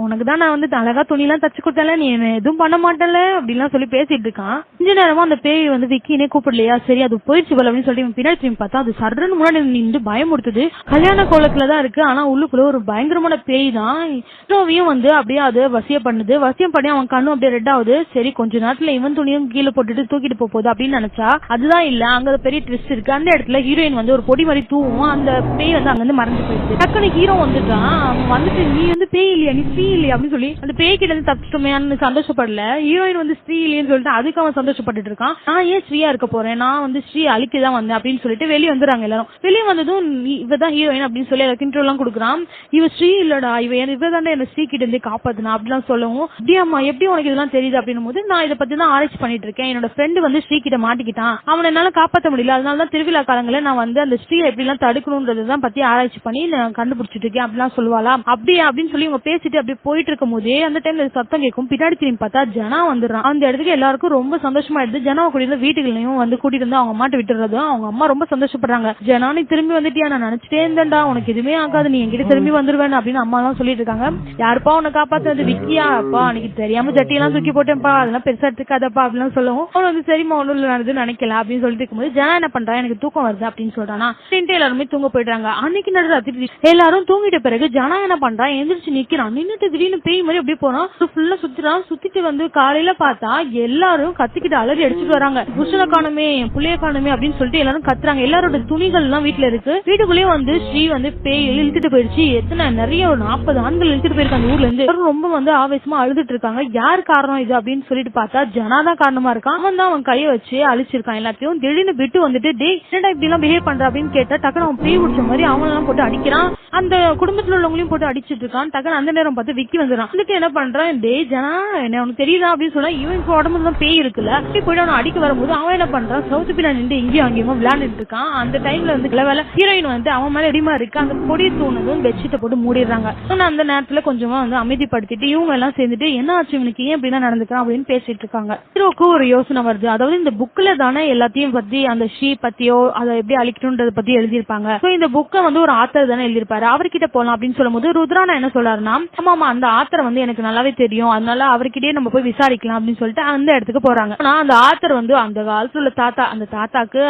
S1: உனக்கு தான் நான் வந்து அழகா துணி எல்லாம் தச்சு கொடுத்தல, நீ எதுவும் பண்ண மாட்டல அப்படின்லாம் சொல்லி பேசிட்டு இருக்கான். கொஞ்ச நேரமா அந்த பேய் வந்து விக்கினே கூப்பிடலையா, சரி அது போயிடுச்சு போல அப்படின்னு சொல்லிட்டு பின்னாடி திரும்பி பார்த்தா அது சர்றன்னு முன்னாடி நின்று பயம் கொடுத்தது. கல்யாண கோலத்துலதான் இருக்கு, ஆனா உள்ளுக்குள்ள ஒரு பயங்கரமான பேய் தான். ஹீரோவையும் வந்து அப்படியே அது வசியம் பண்ணுது. வசியம் பண்ணி அவன் கண்ணும் அப்படியே ரெட் ஆகுது. சரி கொஞ்ச நேரத்துல இவன் துணியும் கீழே போட்டுட்டு தூக்கிட்டு போகுது அப்படின்னு நினைச்சா அதுதான் இல்ல, அங்க பெரிய ட்விஸ்ட் இருக்கு. அந்த இடத்துல ஹீரோயின் வந்து ஒரு பொடி மாதிரி தூவும், அந்த பேய் வந்து அங்க இருந்து மறைஞ்சு போயிடுச்சு. டக்குனு ஹீரோ வந்துட்டான். அவன் வந்துட்டு நீ வந்து பேய் இல்லையா, நீ ஸ்ரீ இல்லையா அப்படின்னு சொல்லி அந்த பேய் கிட்ட இருந்து தப்பிச்சிட்டோமேன்னு சந்தோஷப்படல. ஹீரோயின் வந்து ஸ்ரீ இல்லையன்னு சொல்லிட்டு அதுக்கு அவன் சந்தோஷப்பட்டு இருக்கான். நான் ஏன் ஸ்ரீயா இருக்க போறேன், நான் வந்து ஸ்ரீ அழிக்கதான் வந்தேன் அப்படின்னு சொல்லிட்டு வெளியே வந்துடுறாங்க எல்லாரும். வெளியே வந்ததும் இவதான் ஹீரோயின் அப்படின்னு சொல்லி எல்லா இன்ட்ரோ எல்லாம் கொடுக்குறான். இவ ஸ்ரீ இல்லடா, இவதாண்டா என்ன ஸ்ரீ கிட்ட இருந்து காப்பாத்துனா அப்படிலாம் சொல்லவும் அப்படியாமா எப்படி உனக்கு இதெல்லாம் தெரியுது அப்படின்னும் போது நான் இதை பத்தி தான் ஆராய்ச்சி பண்ணிட்டு இருக்கேன். என்னோட ஃப்ரெண்டு வந்து ஸ்ரீ கிட்ட மாட்டிக்கிட்டான், அவனை என்னால காப்பாற்ற முடியல, அதனாலதான் திருவிழா காலங்களில் நான் வந்து அந்த ஸ்ரீயை எப்படி எல்லாம் தடுக்கணும்ன்றதுதான் பத்தி ஆராய்ச்சி பண்ணி நான் கண்டுபிடிச்சிட்டு இருக்கேன் அப்படிலாம் சொல்லுவாளா. அப்படியா அப்படின்னு சொல்லி இவங்க பேசிட்டு அப்படி போயிட்டு இருக்கும் போதே அந்த டைம்ல சத்தம் கேட்கும். பின்னாடி திரும்பி பார்த்தா ஜனா வந்துடுறான். அந்த இடத்துக்கு எல்லாருக்கும் ரொம்ப சந்தோஷமா எடுத்து ஜனாவை கூட்டிட்டு வீட்டுகளையும் வந்து கூட்டிட்டு வந்து அவங்க அம்மாட்ட விட்டுறதும் அவங்க அம்மா ரொம்ப சந்தோஷப்படுறாங்க. ஜனா நீ திரும்பி வந்துட்டியா, நான் நினைச்சிட்டே இருந்தேன்டா உனக்கு எதுவுமே ஆகாது, நீ என்கிட்ட திரும்பி வந்துருவேன் அப்படின்னு அம்மா எல்லாம் சொல்லிட்டு இருக்காங்க. யாருப்பா உன்னை காப்பாத்துறது, விக்கியா, அப்பா அன்னைக்கு தெரியாம சட்டியெல்லாம் தூக்கி போட்டேன்ப்பா, அதெல்லாம் பெருசா எடுத்துக்காதப்பா அப்படிலாம் சொல்லவும் அவன் வந்து சரிமா ஒண்ணும் நடந்து நினைக்கல அப்படின்னு சொல்லிட்டு இருக்கும்போது ஜனா என்ன பண்றா, எனக்கு தூக்கம் வருது அப்படின்னு சொல்றானா. எல்லாருமே தூங்க போயிடுறாங்க. அன்னைக்கு நடுராத்திரி எல்லாரும் தூங்கிட்ட பிறகு ஜனா என்ன பண்றா, எந்திரிச்சு நிக்கிறான். நின்னுட்டு திடீர்னு பேய் மாதிரி அப்படியே போறான், ஃபுல்லா சுத்துறான். சுத்திட்டு வந்து காலையில பார்த்தா எல்லாரும் கத்திக்கிட்டு அலறி அடிச்சுட்டு வராங்க. புருஷனை காணுமே, புள்ளைய காணுமே அப்படின்னு சொல்லிட்டு எல்லாரும் கத்துறாங்க. எல்லாரோட துணிகள் எல்லாம் வீட்டுல இருக்கு. வீட்டுக்குள்ளேயே வந்து ஸ்ரீ வந்து பேய் இழுத்துட்டு போயிடுச்சு. எத்தனை நிறைய ஒரு 40 ஆண்கள் இழுத்துட்டு போயிருக்காங்க அந்த ஊர்ல இருந்து. ரொம்ப வந்து ஆவேசமா அழுதுட்டு இருக்காங்க. யார் காரணம் இது அப்படின்னு சொல்லிட்டு பார்த்தா ஜனா தான் காரணமா இருக்கான். அவன் தான் அவன் கையை வச்சு அழிச்சிருக்கான் எல்லாத்தையும். திடீர்னு விட்டு வந்துட்டு டே என்னடா இப்படி எல்லாம் பிஹேவ் பண்ற அப்படின்னு கேட்டா டக்குனு அவன் பேய் பிடிச்ச மாதிரி அவனெல்லாம் போட்டு அடிக்கிறான். அந்த குடும்பத்துல உள்ளவங்களையும் போட்டு அடிச்சிட்டு இருக்கான். டக்குனு அந்த நேரம் பார்த்து விக்கி வந்துடுறான். வந்துட்டு என்ன பண்றான், டே ஜனா என்ன உனக்கு தெரியுதா அப்படின்னு சொன்னா இவன் உடம்புல தான் பேய் இருக்குல்ல, அப்படி போயிட்டு அவனை அடிக்க வரும்போது அவன் என்ன பண்றான், சவுத்து பின்னா நின்று இங்கேயும் அங்கேயுமா விளையாண்டுட்டு இருக்கான். அந்த டைம்ல வந்து வேலை ஹீரோயின் வந்து அவன் மேல எடிமா இருக்கு. அந்த பொடி தூணதும் பெட்ஷீட்டை போட்டு மூடிடுறாங்க. அந்த நேரத்துல கொஞ்சமா வந்து அமைதிப்படுத்திட்டு இவங்க எல்லாம் சேர்ந்துட்டு என்ன ஆச்சு இவனுக்கு ஏன் இப்படின்னா நடந்துக்கிறான் அப்படின்னு பேசிட்டு இருக்காங்க. ஹீரோக்கு ஒரு யோசனை வருது. அதாவது இந்த புக்ல தானே எல்லாத்தையும் பத்தி அந்த ஷீ பத்தியோ அதை எப்படி அழிக்கணும்ன்றத பத்தி எழுதியிருப்பாங்க. இந்த புக்கை வந்து ஒரு ஆத்தர் தானே எழுதியிருப்பாரு, அவர்கிட்ட போலாம் அப்படின்னு சொல்லும் போது ருத்ரானா என்ன சொல்றாருன்னா, ஆமா அந்த ஆத்தரை வந்து எனக்கு நல்லாவே தெரியும், அதனால அவர்கிட்டயே நம்ம போய் விசாரிக்கலாம் அப்படின்னு சொல்லிட்டு அந்த இடத்துக்கு போறாங்க. ஆனா அந்த ஆத்தர் வந்து அந்த காலத்துல உள்ள தாத்தா, அந்த தாத்தாக்கு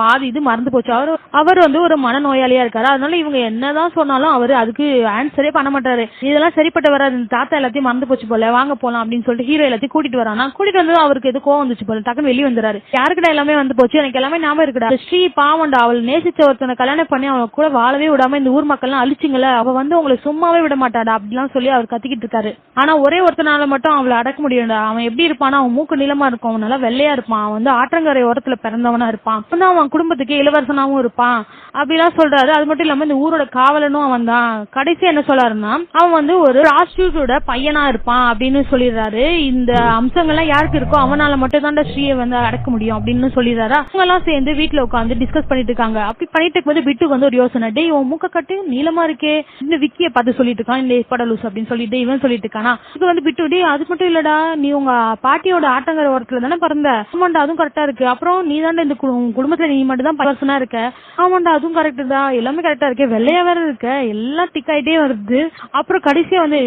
S1: பாதி இது மறந்து போச்சு. அவர் வந்து ஒரு மனநோயாளியா இருக்காரு. அதனால இவங்க என்னதான் சொன்னாலும் அவரு அதுக்கு ஆன்சரே பண்ண மாட்டாரு. இதெல்லாம் சரிப்பட்ட வராது, இந்த தாத்தா எல்லாத்தையும் மறந்து போச்சு போல, வாங்க போலாம் அப்படின்னு சொல்லிட்டு ஹீரோ எல்லாத்தையும் கூட்டிட்டு வரானா. கூட்டிட்டு வந்து அவருக்கு எது கோவம் வந்துச்சு போல, டக்குன்னு வெளியே வந்துறாரு. யாருக்கிட்ட எல்லாமே வந்து போச்சு, எனக்கு எல்லாமே ஞாபகம் இருக்குடா, ஸ்ரீ பாவண்டா, அவள் நேசிச்ச ஒருத்தனை கல்யாணம் பண்ணி அவளை கூட வாழவே விடாம இந்த ஊர் மக்கள் எல்லாம் அழிச்சிங்கள, அவ வந்து உங்களை சும்மாவே விட மாட்டாடா அப்படிலாம் சொல்லி அவர் கத்திக்கிட்டு இருக்காரு. ஆனா ஒரே ஒருத்தனால மட்டும் அவளை அடக்க முடியும்டா. அவன் எப்படி இருப்பானா, அவன் மூக்கு நீளமா இருக்கும், அவன் நல்லா வெள்ளையா இருப்பான், அவன் வந்து ஆற்றங்கரை ஓரத்துல பிறந்தவனா இருப்பான், அவன் குடும்பத்துக்கு இளவரசனாவும் இருப்பான் அப்படிலாம் சொல்றாரு. அது மட்டும் இல்லாம இந்த ஊரோட காவலனும் அவன் தான். கடைசி என்ன சொல்றாருன்னா, அவன் வந்து ஒரு ராஷ்டிரியோட பையனா இருப்பான் அப்படின்னு சொல்லிடுறாரு. இந்த அம்சங்கள்லாம் யாருக்கு இருக்கோ அவனால மட்டும் தான் ஸ்ரீயை வந்து அடக்க முடியும் அப்படின்னு சொல்லிடுறாரா. அவங்க எல்லாம் சேர்ந்து வீட்டுல உட்காந்து டிஸ்கஸ் பண்ணிட்டு இருக்காங்க. அப்படி பண்ணிட்டு இருக்கும்போது பிட்டுக்கு வந்து ஒரு யோசனை, டே உன் மூக்க கட்டு நீளமா இருக்கே, இந்த விக்கிய பார்த்து சொல்லிட்டு இருக்கான், இந்த படலூஸ் அப்படின்னு சொல்லிட்டு இவன் சொல்லிட்டு இருக்கானா. இது வந்து பிட்டு, டே அது மட்டும் இல்லடா, நீ உங்க பாட்டியோட ஆட்டங்கர ஓரத்துல தானே பிறந்த, ஆமாண்டா அதுவும் கரெக்டா இருக்கு, அப்புறம் நீ தாண்டா இந்த குடும்பத்துல நீ மட்டும் தான் பர்சனா இருக்க, ஆமாண்டா அதுவும் கரெக்ட் தான், எல்லாமே கரெக்டா இருக்கு, வெள்ளையா வேற இருக்க, எல்லாம் திக்காயிட்டே வருது. அப்புறம் கடைசியா வந்து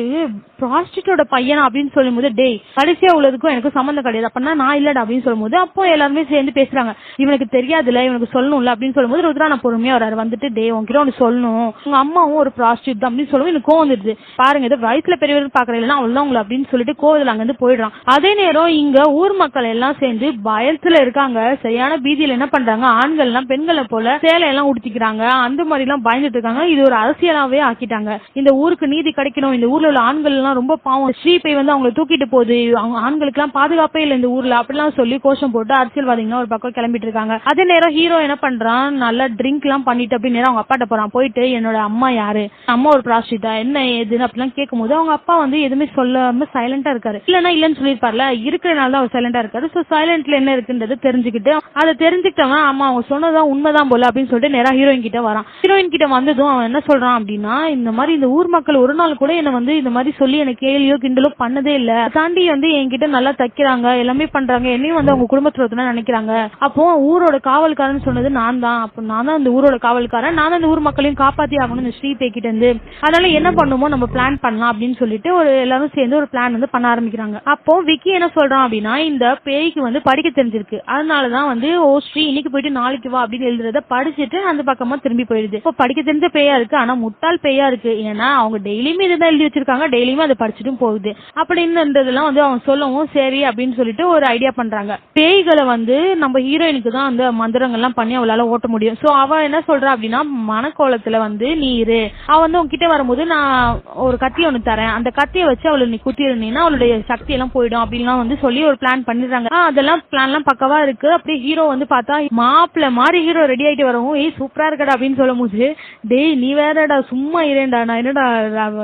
S1: ப்ராஸ்டியூட்டோட பையனா அப்படின்னு சொல்லும் போது, டே கடைசியா உள்ளதுக்கும் எனக்கு சம்பந்தம் கிடையாது, அப்படின்னா நான் இல்லடா அப்படின்னு சொல்லும் போது, அப்போ எல்லாருமே சேர்ந்து பேசுறாங்க, இவனுக்கு தெரியாதுல்ல இவனுக்கு சொல்லணும்ல அப்படின்னு சொல்லும் போது ருத்ரா நான் பொறுமையா வராரு. வந்துட்டு, டே உங்ககிட்ட ஒன்று சொல்லணும், உங்க அம்மாவும் ஒரு ப்ராஸ்டியூட் தான் அப்படின்னு சொல்லுவோம், எனக்கு கோவம் வந்துடுது, பாருங்க இது வயசுல பெரியவர் பாக்குறேன் இல்லைன்னா அவ்வளவு உங்களை அப்படின்னு சொல்லிட்டு கோவில் அங்கிருந்து போயிடுறான். அதே நேரம் இங்க ஊர் மக்கள் எல்லாம் சேர்ந்து பயத்துல இருக்காங்க, சரியான பீதியில என்ன பண்றாங்க, ஆண்கள் எல்லாம் பெண்களை போல சேலை எல்லாம் உடுத்திக்கிறாங்க, அந்த மாதிரி எல்லாம் பயந்துட்டு இருக்காங்க. இது ஒரு அரசியலாவே ஆக்கிட்டாங்க. இந்த ஊருக்கு நீதி கிடைக்கணும், இந்த ஊர்ல உள்ள ஆண்கள் எல்லாம் ரொம்ப பாவம், ஸ்ரீபை வந்து அவங்களை தூக்கிட்டு போகுது, அவங்க ஆண்களுக்கு எல்லாம் பாதுகாப்பே இல்லை இந்த ஊர்ல அப்படிலாம் சொல்லி கோஷம் போட்டு அரசியல்வாதிகள் ஒரு பக்கம் கிளம்பிட்டு இருக்காங்க. அதே நேரம் ஹீரோ என்ன பண்றான், நல்லா ட்ரிங்க் எல்லாம் பண்ணிட்டு அப்படி நேரம் அவங்க அப்பாட்ட போறான். போயிட்டு என்னோட அம்மா யாரு, அம்மா ஒரு ப்ராஸ்டியூட்டா என்ன ஏதுன்னு அப்படிலாம் கேட்கும் போது அவங்க அப்பா வந்து எதுவுமே சொல்லாம சைலண்டா இருக்காரு. இல்லன்னா இல்லன்னு சொல்லிருப்பார்ல, இருக்கிறனால தான் அவர் சைலண்டா இருக்காரு. சோ சைலண்ட்ல என்ன இருக்குன்றது தெரிஞ்சுக்கிட்டு அதை தெரிஞ்சுக்கிட்டவன் ஆமா அவங்க சொன்னதான் உண்மைதான் போல அப்படின்னு சொல்லிட்டு நேரா ஹீரோயின் கிட்ட வரான். ஹீரோயின் கிட்ட வந்ததும் அவன் என்ன சொல்றான் அப்படின்னா, இந்த மாதிரி இந்த ஊர் மக்கள் ஒரு நாள் கூட என்ன வந்து இந்த மாதிரி சொல்லி எனக்கு கேலியோ கிண்டலோ பண்ணதே இல்ல, தாண்டி வந்து என்கிட்ட நல்லா தைக்கிறாங்க எல்லாமே பண்றாங்க, என்னையும் வந்து அவங்க குடும்பத்துல நினைக்கிறாங்க, அப்போ ஊரோட காவல்காரன் சொன்னது நான் தான், அப்ப நான் தான் இந்த ஊரோட காவல்காரன், நான் தான் இந்த ஊர் மக்களையும் காப்பாத்தி ஆகணும் இந்த ஸ்ரீபை கிட்ட இருந்து, அதனால என்ன பண்ணுமோ நம்ம பிளான் பண்ணலாம் அப்படின்னு சொல்லிட்டு ஒரு எல்லாரும் சேர்ந்து ஒரு பிளான் வந்து பண்ண ஆரம்பிக்கிறாங்க. அப்போ விக்கி என்ன சொல்றான் அப்படின்னா, இந்த பேய்க்கு வந்து படிக்க தெரிஞ்சிருக்கு, அதனாலதான் வந்து ஓ ஸ்ரீ இன்னைக்கு போயிட்டு நாளைக்கு வா அப்படின்னு எழுதுறத படிச்சுட்டு அந்த பக்கமா திரும்பி போயிடுது. இப்போ படிக்க தெரிஞ்ச பேயா இருக்கு, ஆனா முட்டாள் பேயா இருக்கு, ஏன்னா அவங்க டெய்லியுமே இதுதான் எழுதி வச்சிருக்காங்க, டெய்லியுமே அதை படிச்சுட்டும் போகுது அப்படின்றதெல்லாம் வந்து அவங்க சொல்லவும் சரி அப்படின்னு சொல்லிட்டு ஒரு ஐடியா பண்றாங்க. பேய்களை வந்து நம்ம ஹீரோயினுக்கு தான் அந்த மந்திரங்கள்லாம் பண்ணி அவளால ஓட்ட முடியும். சோ அவ என்ன சொல்றா அப்படின்னா, மனக்கோலத்துல வந்து நீ இரு, அவ வந்து உங்ககிட்ட வரும்போது நான் ஒரு கத்தி ஒண்ணு தரேன், அந்த கத்தியை வச்சு அவளை நீ குத்தி இருந்தீங்கன்னா அவளுடைய சக்தி எல்லாம் போயிடும் அப்படின்லாம் வந்து சொல்லி ஒரு பிளான் பண்ணிடுறாங்க. அதெல்லாம் பிளான் எல்லாம் பக்கவா இருக்கு. அப்படியே ஹீரோ வந்து பார்த்தா மாப்பிள்ள மாதிரி ஹீரோ ரெடி ஆயிட்டு வரவும், ஏய் சூப்பரா இருக்கடா அப்படின்னு சொல்லும் போது, டேய் நீ வேறடா சும்மா இரேண்டா, நான் என்னடா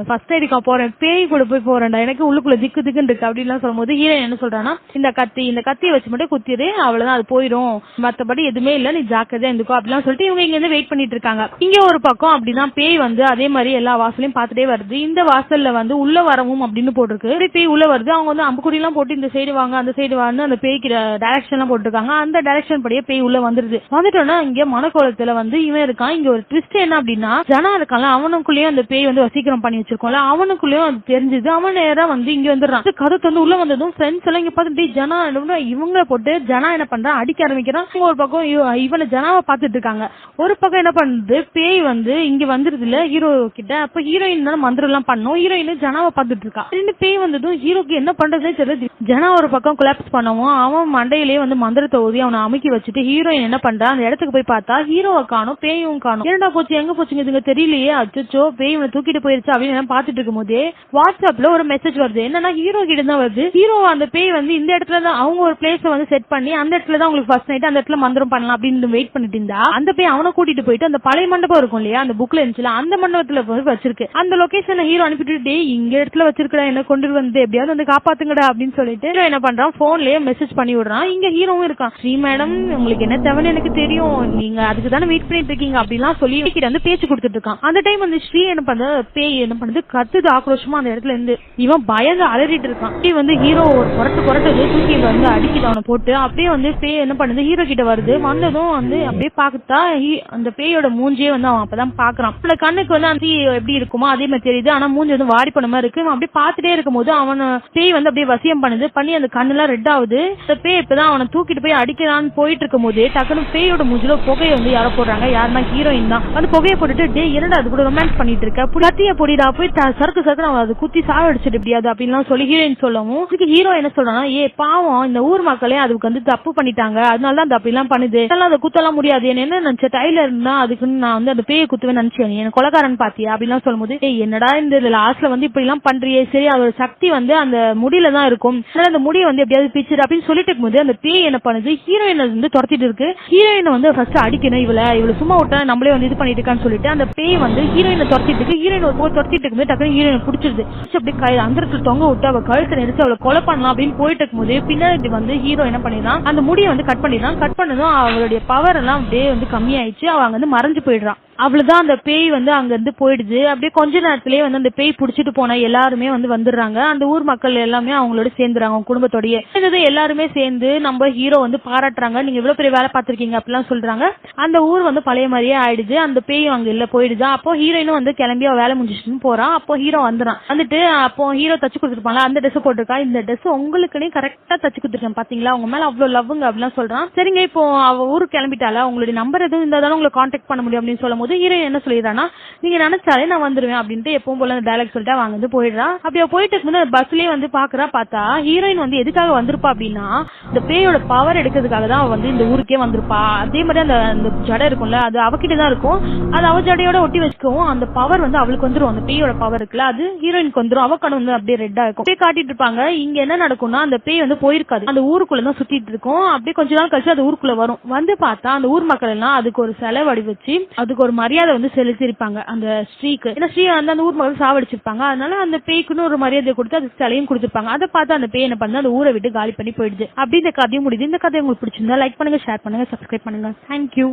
S1: ஃபர்ஸ்ட் எய்டுக்கா போறேன், பேய் கூட போய் போறேன்டா, எனக்கு உள்ளுக்குள்ள திக்கு திக்குன்னு இருக்கு அப்படின்லாம் சொல்லும் போது ஹீரோயின் என்ன சொல்றான்னா, இந்த கத்தியை வச்சு மட்டும் குத்திரு, அவ்வளவுதான் அது போயிடும், மத்தபடி எதுவுமே இல்ல, நீ ஜாக்கிரதையா இருந்துக்கோ அப்படிலாம் சொல்லிட்டு இவங்க இங்க இருந்து வெயிட் பண்ணிட்டு இருக்காங்க. இங்க ஒரு பக்கம் அப்படிதான் பேய் வந்து அதே மாதிரி எல்லா வாசலையும் பார்த்துட்டே வருது. இந்த வாசல்ல வந்து உள்ள வரவும் அப்படின்னு போட்டிருக்கு, பேய் உள்ள வருது. அவங்க வந்து அம்புக்குடி எல்லாம் போட்டு இந்த சைடு வாங்க அந்த சைடு வாங்க அந்த பேய்க்கு டைரக்ஷன் எல்லாம் போட்டுருக்காங்க. அந்த டைரக்ஷன் படியே பேய் உள்ள வந்துருது. வந்துட்டோம்னா இங்க மனக்கோலத்துல வந்து இவன் இருக்கான். இங்க ஒரு ட்விஸ்ட் என்ன அப்படின்னா, ஜனா இருக்கான்ல அவனுக்குள்ளேயும் அந்த பேய் வந்து வசீகரம் பண்ணி வச்சிருக்கோம்ல, அவனுக்குள்ளேயும் அது தெரிஞ்சது. அவன் நேரம் வந்து இங்க வந்துடுறான். கதை வந்து உள்ள வந்ததும் ஃப்ரெண்ட்ஸ் எல்லாம் இங்க பார்த்துட்டு ஜனா இவங்க போட்டு ஜனா என்ன பண்றான் அடிக்க ஆரம்பிக்கிறான். ஒரு பக்கம் இவனை ஜனாவை பார்த்துட்டு இருக்காங்க. ஒரு பக்கம் என்ன பண்ணுது, பேய் வந்து இங்க வந்துருது இல்ல ஹீரோ கிட்ட. அப்ப ஹீரோயின் தான் மந்திரம் எல்லாம் பண்ணும், ஹீரோயின் ஜனாவை பார்த்துட்டு இருக்கா. ரெண்டு பேய் வந்ததும் ஹீரோக்கு என்ன பண்றதே தெரியல. ஜனா ஒரு பக்கம் கொலாப்ஸ் பண்ணவும் அவன் மண்டையிலேயே வந்து மந்திரத்தை ஊதி அவனை அமுக்கி வச்சுட்டு ஹீரோயின் என்ன பண்றா, அந்த இடத்துக்கு போய் பார்த்தா ஹீரோவை காணும் பேயும் காணும். என்னடா போச்சு எங்க போச்சுங்க இதுங்க தெரியலையே, அச்சோ பேய் இவனை தூக்கிட்டு போயிருச்சு அப்படின்னு பாத்துட்டு இருக்கும் போதே வாட்ஸ்அப்ல ஒரு மெசேஜ் வருது. என்னன்னா ஹீரோ கிட்ட தான் வருது. ஹீரோ அந்த பேய் வந்து இந்த இடத்துல தான் அவங்க ஒரு பிளேஸ் வந்து செட் பண்ணி அந்த இடத்துல தான் உங்களுக்கு ஃபர்ஸ்ட் நைட் அந்த இடத்துல மந்திரம் பண்ணலாம் அப்படின்னு வெயிட் பண்ணிட்டு இருந்தா, அந்த பேய் அவனை கூட்டிட்டு போயிட்டு அந்த பழைய மண்டபம் இருக்கும் இல்லையா அந்த புக்ல இருந்துச்சுல அந்த மண்டபத்துல வச்சிருக்கு. அந்த லொகேஷனை ஹீரோ அனுப்பிட்டு, டே இங்க இடத்துல வச்சிருக்கா என்ன கொண்டு வந்து எப்படியாவது வந்து காப்பாத்துங்கடா அப்படின்னு சொல்லிட்டு என்ன பண்றான், போன்லயே மெசேஜ் பண்ணி விடுறான். இங்க ஹீரோவும் இருக்கான். ஸ்ரீ மேடம் உங்களுக்கு என்ன தேவைன்னு எனக்கு தெரியும், நீங்க அதுக்கு தானே வெயிட் பண்ணிட்டு இருக்கீங்க அப்படிலாம் சொல்லி வந்து பேச்சு கொடுத்துட்டு இருக்கான். அந்த டைம் வந்து ஸ்ரீ என்ன பண்ற, பேய் என்ன பண்ணுது, கத்துது ஆக்ரோஷமா அந்த இடத்துல இருந்து. இவன் பயந்து அலறிட்டு இருக்கான். வந்து ஹீரோ ஒரு புரட்டு தூக்கி வந்து அடிக்கிட்டு அவனை போட்டு அப்படியே வந்து பேய் என்ன பண்ணுது, ஹீரோ கிட்ட வருது. வந்ததும் வந்து அப்படியே பாக்குதா அந்த பேயோட மூஞ்சியே வந்து அவன் அப்பதான் பாக்குறான். அந்த கண்ணுக்கு வந்து அந்த எப்படி இருக்குமோ அதே மாதிரி தெரியுது, ஆனா மூஞ்சி வந்து வாடி பண்ண மாதிரி இருக்கு. அப்படியே பாத்துட்டே இருக்கும் போது அவன் பேய் வந்து அப்படியே வசியம் பண்ணுது, பண்ணி அந்த கண்ணெல்லாம் ரெட் ஆகுது. அந்த பேய் இப்பதான் அவனை தூக்கிட்டு போய் அடிக்கலான்னு போயிட்டு இருக்கும் போது டக்குனு பேயோட மூஞ்சில புகையை வந்து யாரோ போடுறாங்க. யாருன்னா ஹீரோயின் தான். அந்த புகையை போட்டுட்டு, டே என்னடா அது கூட ரொமான்ஸ் பண்ணிட்டு இருக்க, கத்திய பொடிடா போய் சறுக்கு அவன் அது குத்தி சாவடிச்சிட்டு எப்படியாது அப்படின்லாம் சொல்லி ஹீரோயின் சொல்லவும் ஹீரோ என்ன சொல்றானா, ஏ பாவம் இந்த ஊர் மக்களே அதுக்கு வந்து தப்பு பண்ணிட்டாங்க, அதனாலதான் அந்த அப்படிலாம் பண்ணுது, அதை குத்தலாம் முடியாது, என்ன நினைச்ச டைலர்னா அதுக்குன்னு நான் வந்து அந்த பேயை குத்துவேன் நினைச்சேன், எனக்கு கொலைகாரன் பாத்தியா அப்படிலாம் சொல்லும் போது, என்னடா இந்த லாஸ்ட்ல வந்து இப்படி எல்லாம் பண்றியே, சரி அதோட சக்தி வந்து அந்த முடியில தான் இருக்கும், அந்த முடியை வந்து எப்படியாவது பிச்சுடு அப்படின்னு சொல்லிட்டு இருக்கும்போது அந்த பேய் என்ன பண்ணுது, ஹீரோயினை வந்து துரத்திட்டு இருக்கு. ஹீரோயினை வந்து ஃபர்ஸ்ட் அடிக்கணும், இவளை சும்மா விட்டா நம்மளே வந்து இது பண்ணிட்டு இருக்கான்னு சொல்லிட்டு அந்த பேய் வந்து ஹீரோயினை துரத்திட்டு இருக்கு. ஹீரோயின் ஒரு போய் துரத்திட்டு இருக்கும்போது டக்குனு ஹீரோயினை பிடிச்சிருது. அப்படியே அந்த இடத்துல தொங்க விட்டு அவ கழுத்தை நெரிச்சு அவளை கொலை பண்ணலாம் அப்படின்னு போயிட்டு இருக்கும்போது பின்னாடி வந்து ஹீரோ என்ன பண்ணிடுறான், அந்த முடியை வந்து கட் பண்ணிடுறான். கட் பண்ணதும் அவளுடைய பவர் எல்லாம் அப்படியே வந்து கம்மியாயிடுச்சு. அவ அங்க வந்து மறைஞ்சு போயிடுறான். அவ்வளவுதான், அந்த பேய் வந்து அங்க இருந்து போயிடுது. அப்படியே கொஞ்ச நேரத்திலேயே வந்து அந்த பேய் புடிச்சிட்டு போன எல்லாருமே வந்து வந்துடுறாங்க. அந்த ஊர் மக்கள் எல்லாமே அவங்களோட சேர்ந்துறாங்க, அவங்க குடும்பத்தோடயே. எல்லாருமே சேர்ந்து நம்ம ஹீரோ வந்து பாராட்டுறாங்க, நீங்க இவ்வளவு பெரிய வேலை பார்த்திருக்கீங்க அப்படிலாம் சொல்றாங்க. அந்த ஊர் வந்து பழைய மாதிரியே ஆயிடுது. அந்த பேயும் அங்க இல்ல, போயிடுது. அப்போ ஹீரோயினும் வந்து கிளம்பி அவ வேலை முடிஞ்சிச்சுன்னு போறான். அப்போ ஹீரோ வந்துடும். வந்துட்டு அப்போ ஹீரோ தச்சு கொடுத்துருப்பாங்க, அந்த ட்ரெஸ் போட்டிருக்கா, இந்த ட்ரெஸ் உங்களுக்குன்னே கரெக்டா தச்சு கொடுத்துருக்கேன் பாத்தீங்களா, உங்க மேல அவ்வளவு லவ்ங்க அப்படிலாம் சொல்றான். சரிங்க, இப்போ அவ ஊருக்கு கிளம்பிட்டால, உங்களுடைய நம்பர் எதுவும் இருந்தாலும் உங்களை கான்டாக்ட் பண்ண முடியும் அப்படின்னு சொல்லும் போது ஹீரோயின் என்ன சொல்லிடுறான்னா, நீங்க நினைச்சாலே நான் வந்துருவேன் அப்படின்ட்டு எப்பவும் போல அந்த டைலாக் சொல்லிட்டு அவங்க வந்து போயிடுறா. அப்படியே போயிட்டு இருக்கும்போது பஸ்லயே வந்து பாக்குறா. பார்த்தா ஹீரோயின் வந்து எதுக்காக வந்திருப்பா அப்படின்னா, இந்த பேயோட பவர் எடுக்கிறதுக்காக தான் அவ வந்து இந்த ஊருக்கே வந்திருப்பா. அதே மாதிரி அந்த ஜடை இருக்கும்ல, அது அவகிட்ட தான் இருக்கும். அது அவ ஜடையோட ஒட்டி வச்சுக்கவும் அந்த பவர் வந்து அவளுக்கு வந்துரும். அந்த பேயோட பவர் இருக்குல்ல, அது ஹீரோயினுக்கு வந்துரும். அவ கண்ணு வந்து அப்படியே ரெட்டா இருக்கும். அப்படியே காட்டிட்டு இருப்பாங்க. இங்க என்ன நடக்கும்னா, அந்த பேய் வந்து போயிருக்காது, அந்த ஊருக்குள்ள தான் சுத்திட்டு இருக்கும். அப்படியே கொஞ்ச நாள் கழிச்சு அது ஊருக்குள்ள வரும். வந்து பார்த்தா அந்த ஊர் மக்கள் எல்லாம் அதுக்கு ஒரு சிலை வடிவச்சு அதுக்கு ஒரு மரியாதை வந்து செலுத்திருப்பாங்க அந்த ஸ்ரீக்கு. ஏன்னா ஸ்ரீ வந்து அந்த ஊர் மக்கள் சாவடிச்சிருப்பாங்க. அதனால அந்த பேய்க்குன்னு ஒரு மரியாதை கொடுத்து அதுக்கு சிலையும் கொடுத்திருப்பாங்க. அதை பார்த்து அந்த பேய் என்ன பண்ணு, அந்த ஊரை விட்டு காலி பண்ணி போயிடுது. அப்படி இந்த கதையும் முடியுது. இந்த கதை உங்களுக்கு பிடிச்சிருந்தா லைக் பண்ணுங்க, ஷேர் பண்ணுங்க, சப்ஸ்கிரைப் பண்ணுங்க. தேங்க்யூ.